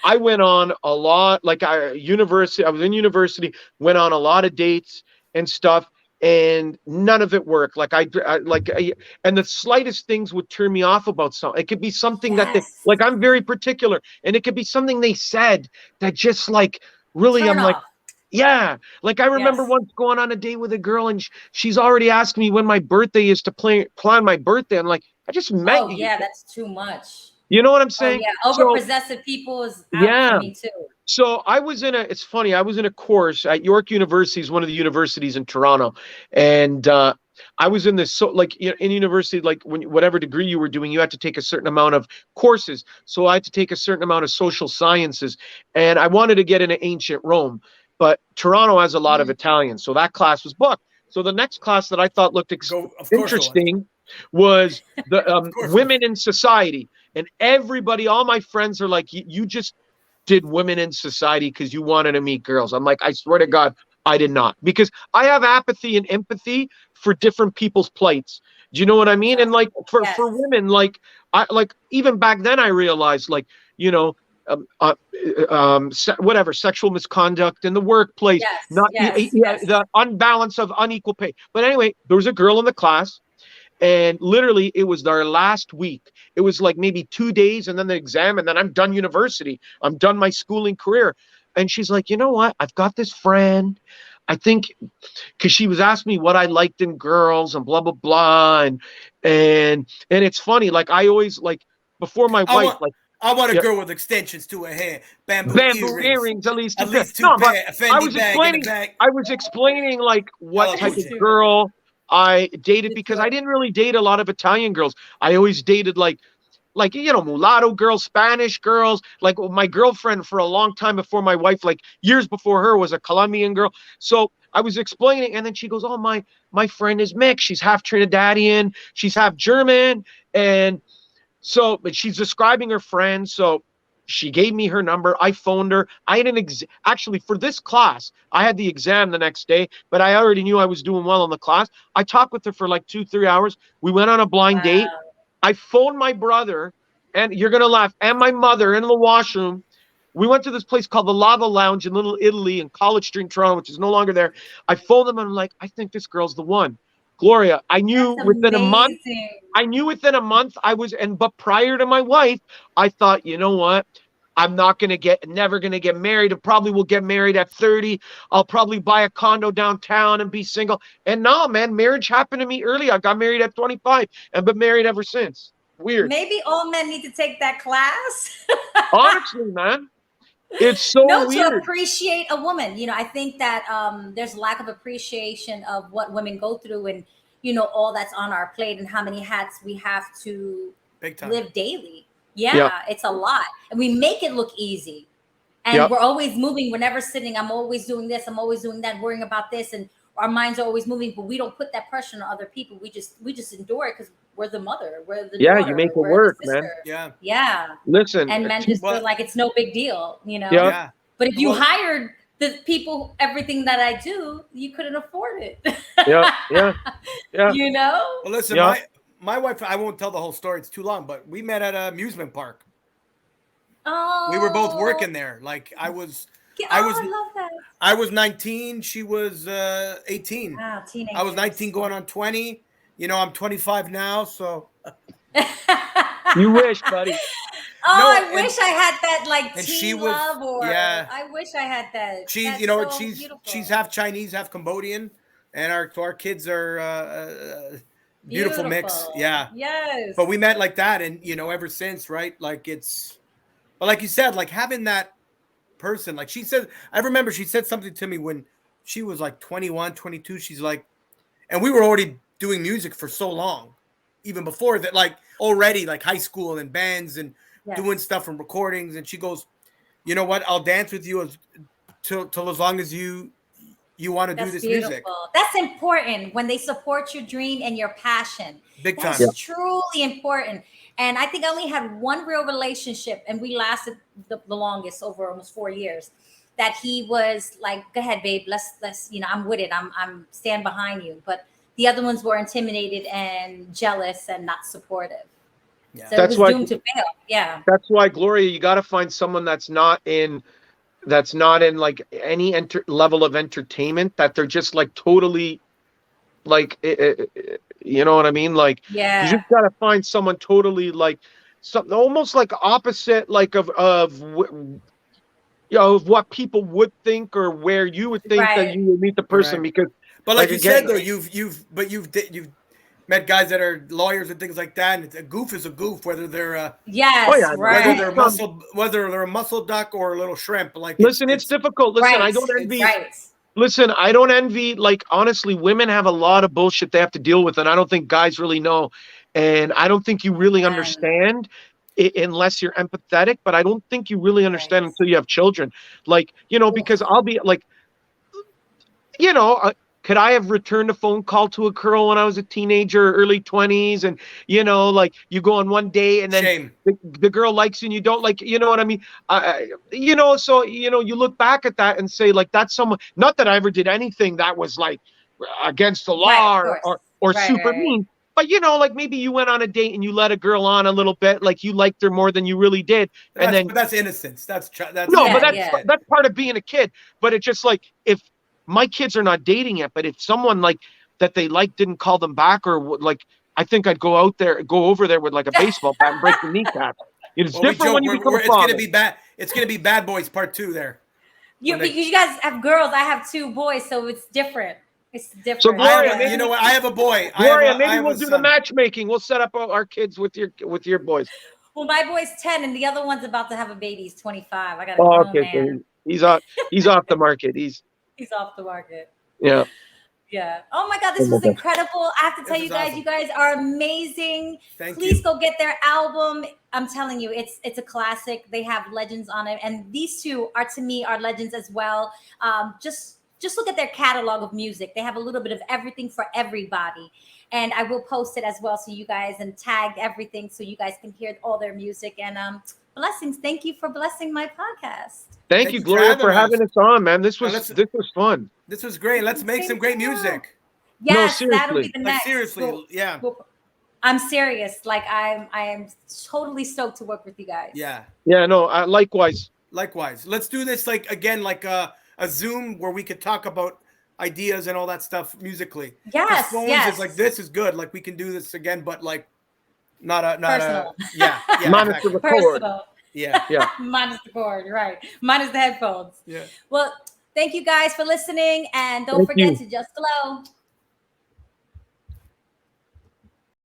I went on a lot, like I was in university, went on a lot of dates and stuff, and none of it worked. And the slightest things would turn me off about something. It could be something that like, I'm very particular, and it could be something they said that just like, really, I'm like, like I remember once going on a date with a girl, and she's already asked me when my birthday is to plan my birthday. I'm like, I just met you. Yeah, that's too much. You know what I'm saying? Overpossessive people is out for me too. So it's funny, I was in a course at York University, one of the universities in Toronto, and I was in this, in university, like whatever degree you were doing, you had to take a certain amount of courses. So I had to take a certain amount of social sciences, and I wanted to get into ancient Rome, but Toronto has a lot of Italians, so that class was booked. So the next class that I thought looked interesting was the women in society. And everybody, all my friends are like, you just did women in society because you wanted to meet girls. I'm like, I swear to God, I did not, because I have apathy and empathy for different people's plights. Do you know what I mean? And like for women, like even back then I realized, like, you know, whatever, sexual misconduct in the workplace, the unbalance of unequal pay. But anyway, there was a girl in the class, and literally it was our last week. It was like maybe 2 days and then the exam, and then I'm done university. I'm done my schooling career. And she's like, you know what? I've got this friend. I think, because she was asking me what I liked in girls and blah, blah, blah. And it's funny. Like, I always, like, before my wife, I want a girl with extensions to her hair, bamboo earrings, at least 2 pair, a Fendi I was explaining like what type of girl I dated, because I didn't really date a lot of Italian girls. I always dated like, you know, mulatto girls, Spanish girls. Like my girlfriend for a long time before my wife, like years before her, was a Colombian girl. So I was explaining, and then she goes, oh, my friend is mixed. She's half Trinidadian, she's half German. And so, but she's describing her friend. So she gave me her number. I phoned her. I had actually, for this class, I had the exam the next day, but I already knew I was doing well in the class. I talked with her for like 2-3 hours. We went on a blind date. I phoned my brother, and you're going to laugh, and my mother in the washroom. We went to this place called the Lava Lounge in Little Italy in College Street, Toronto, which is no longer there. I phoned them, and I'm like, I think this girl's the one. Gloria, I knew within a month. But prior to my wife, I thought, you know what? I'm never going to get married. I probably will get married at 30. I'll probably buy a condo downtown and be single. And no, man, marriage happened to me early. I got married at 25 and been married ever since. Weird. Maybe all men need to take that class. Honestly, man. It's so weird. To appreciate a woman. You know, I think that there's a lack of appreciation of what women go through, and, you know, all that's on our plate and how many hats we have to live daily. Yeah, it's a lot. And we make it look easy. And we're always moving. We're never sitting. I'm always doing this. I'm always doing that, worrying about this. And our minds are always moving, but we don't put that pressure on other people. We just endure it because we're the mother. We're the daughter, you make it work, man. Yeah. Listen. And men just feel like it's no big deal, you know? Yeah. But if you hired the people, everything that I do, you couldn't afford it. Yeah. You know? Well, listen, my wife, I won't tell the whole story. It's too long, but we met at an amusement park. Oh. We were both working there. Like I love that. I was 19. She was 18. Wow, teenagers. I was 19 going on 20. You know, I'm 25 now, so. You wish, buddy. I wish I had that, like, teen love, or I wish I had that. She's half Chinese, half Cambodian, and our kids are beautiful mix. Yeah. Yes. But we met like that, and you know, ever since, right? Like but like you said, like having that person, like she said, I remember she said something to me when she was like 21, 22. She's like, and we were already doing music for so long, even before that, like already like high school and bands and doing stuff and recordings. And she goes, you know what? I'll dance with you till as long as you want to do this music. That's important when they support your dream and your passion. Big time. That's truly important. And I think I only had one real relationship, and we lasted the longest, over almost 4 years. That he was like, "Go ahead, babe. Let's. You know, I'm with it. I'm stand behind you." But the other ones were intimidated and jealous and not supportive. Yeah, so that's it was doomed to fail. Yeah. That's why, Gloria, you got to find someone that's not in like any level of entertainment. That they're just like totally, like. You know what I mean? Like, you just gotta find someone totally like something almost like opposite, like of what people would think, or where you would think that you would meet the person. Because, but like you said though, you've met guys that are lawyers and things like that, and a goof is a goof, whether they're whether they're a muscle duck or a little shrimp. Like, listen, it's difficult. Listen, I don't envy. Listen, I don't envy, like, honestly, women have a lot of bullshit they have to deal with, and I don't think guys really know. And I don't think you really understand unless you're empathetic, but I don't think you really understand until you have children. Like, you know, because I'll be like, you know, could I have returned a phone call to a girl when I was a teenager, early 20s? And, you know, like you go on one day and then Shame. the girl likes you and you don't like, you know what I mean? You know, so, you know, you look back at that and say, like, that's someone, not that I ever did anything that was like against the law or super mean. But, you know, like maybe you went on a date and you let a girl on a little bit, like you liked her more than you really did. And then that's innocence. That's no, but that's part of being a kid. But it's just like, if my kids are not dating yet, but if someone like that they like didn't call them back, or like, I think I'd go over there with like a baseball bat and break the kneecap. It's different when you become a father. It's gonna be bad. It's gonna be Bad Boys Part 2 there. Because you guys have girls, I have 2 boys, so it's different. It's different. So Gloria, you know what? I have a boy. Gloria, maybe we'll do the matchmaking. We'll set up our kids with your boys. Well, my boy's 10, and the other one's about to have a baby. He's 25. I got a grown man. So he's off the market. He's off the market. Yeah. Yeah. Oh my God, this was incredible. I have to tell you guys, awesome. You guys are amazing. Please go get their album. I'm telling you, it's a classic. They have legends on it, and these 2 are, to me, are legends as well. Just look at their catalog of music. They have a little bit of everything for everybody. And I will post it as well, so you guys, and tag everything so you guys can hear all their music. And blessings. Thank you for blessing my podcast. Thank you, Gloria, for having us on, man. This was fun. This was great. Let's make some great music. Yes, no, that'll be the next. Like, seriously, yeah. I'm serious. Like I am totally stoked to work with you guys. Yeah. Yeah. No. Likewise. Likewise. Let's do this like a Zoom where we could talk about ideas and all that stuff musically. Yes. Yes. Is like, this is good. Like we can do this again, but like not personal. Yeah. Minus the record. Personal. Yeah. Minus the cord, right? Minus the headphones. Yeah. Well, thank you guys for listening, and don't forget to just glow.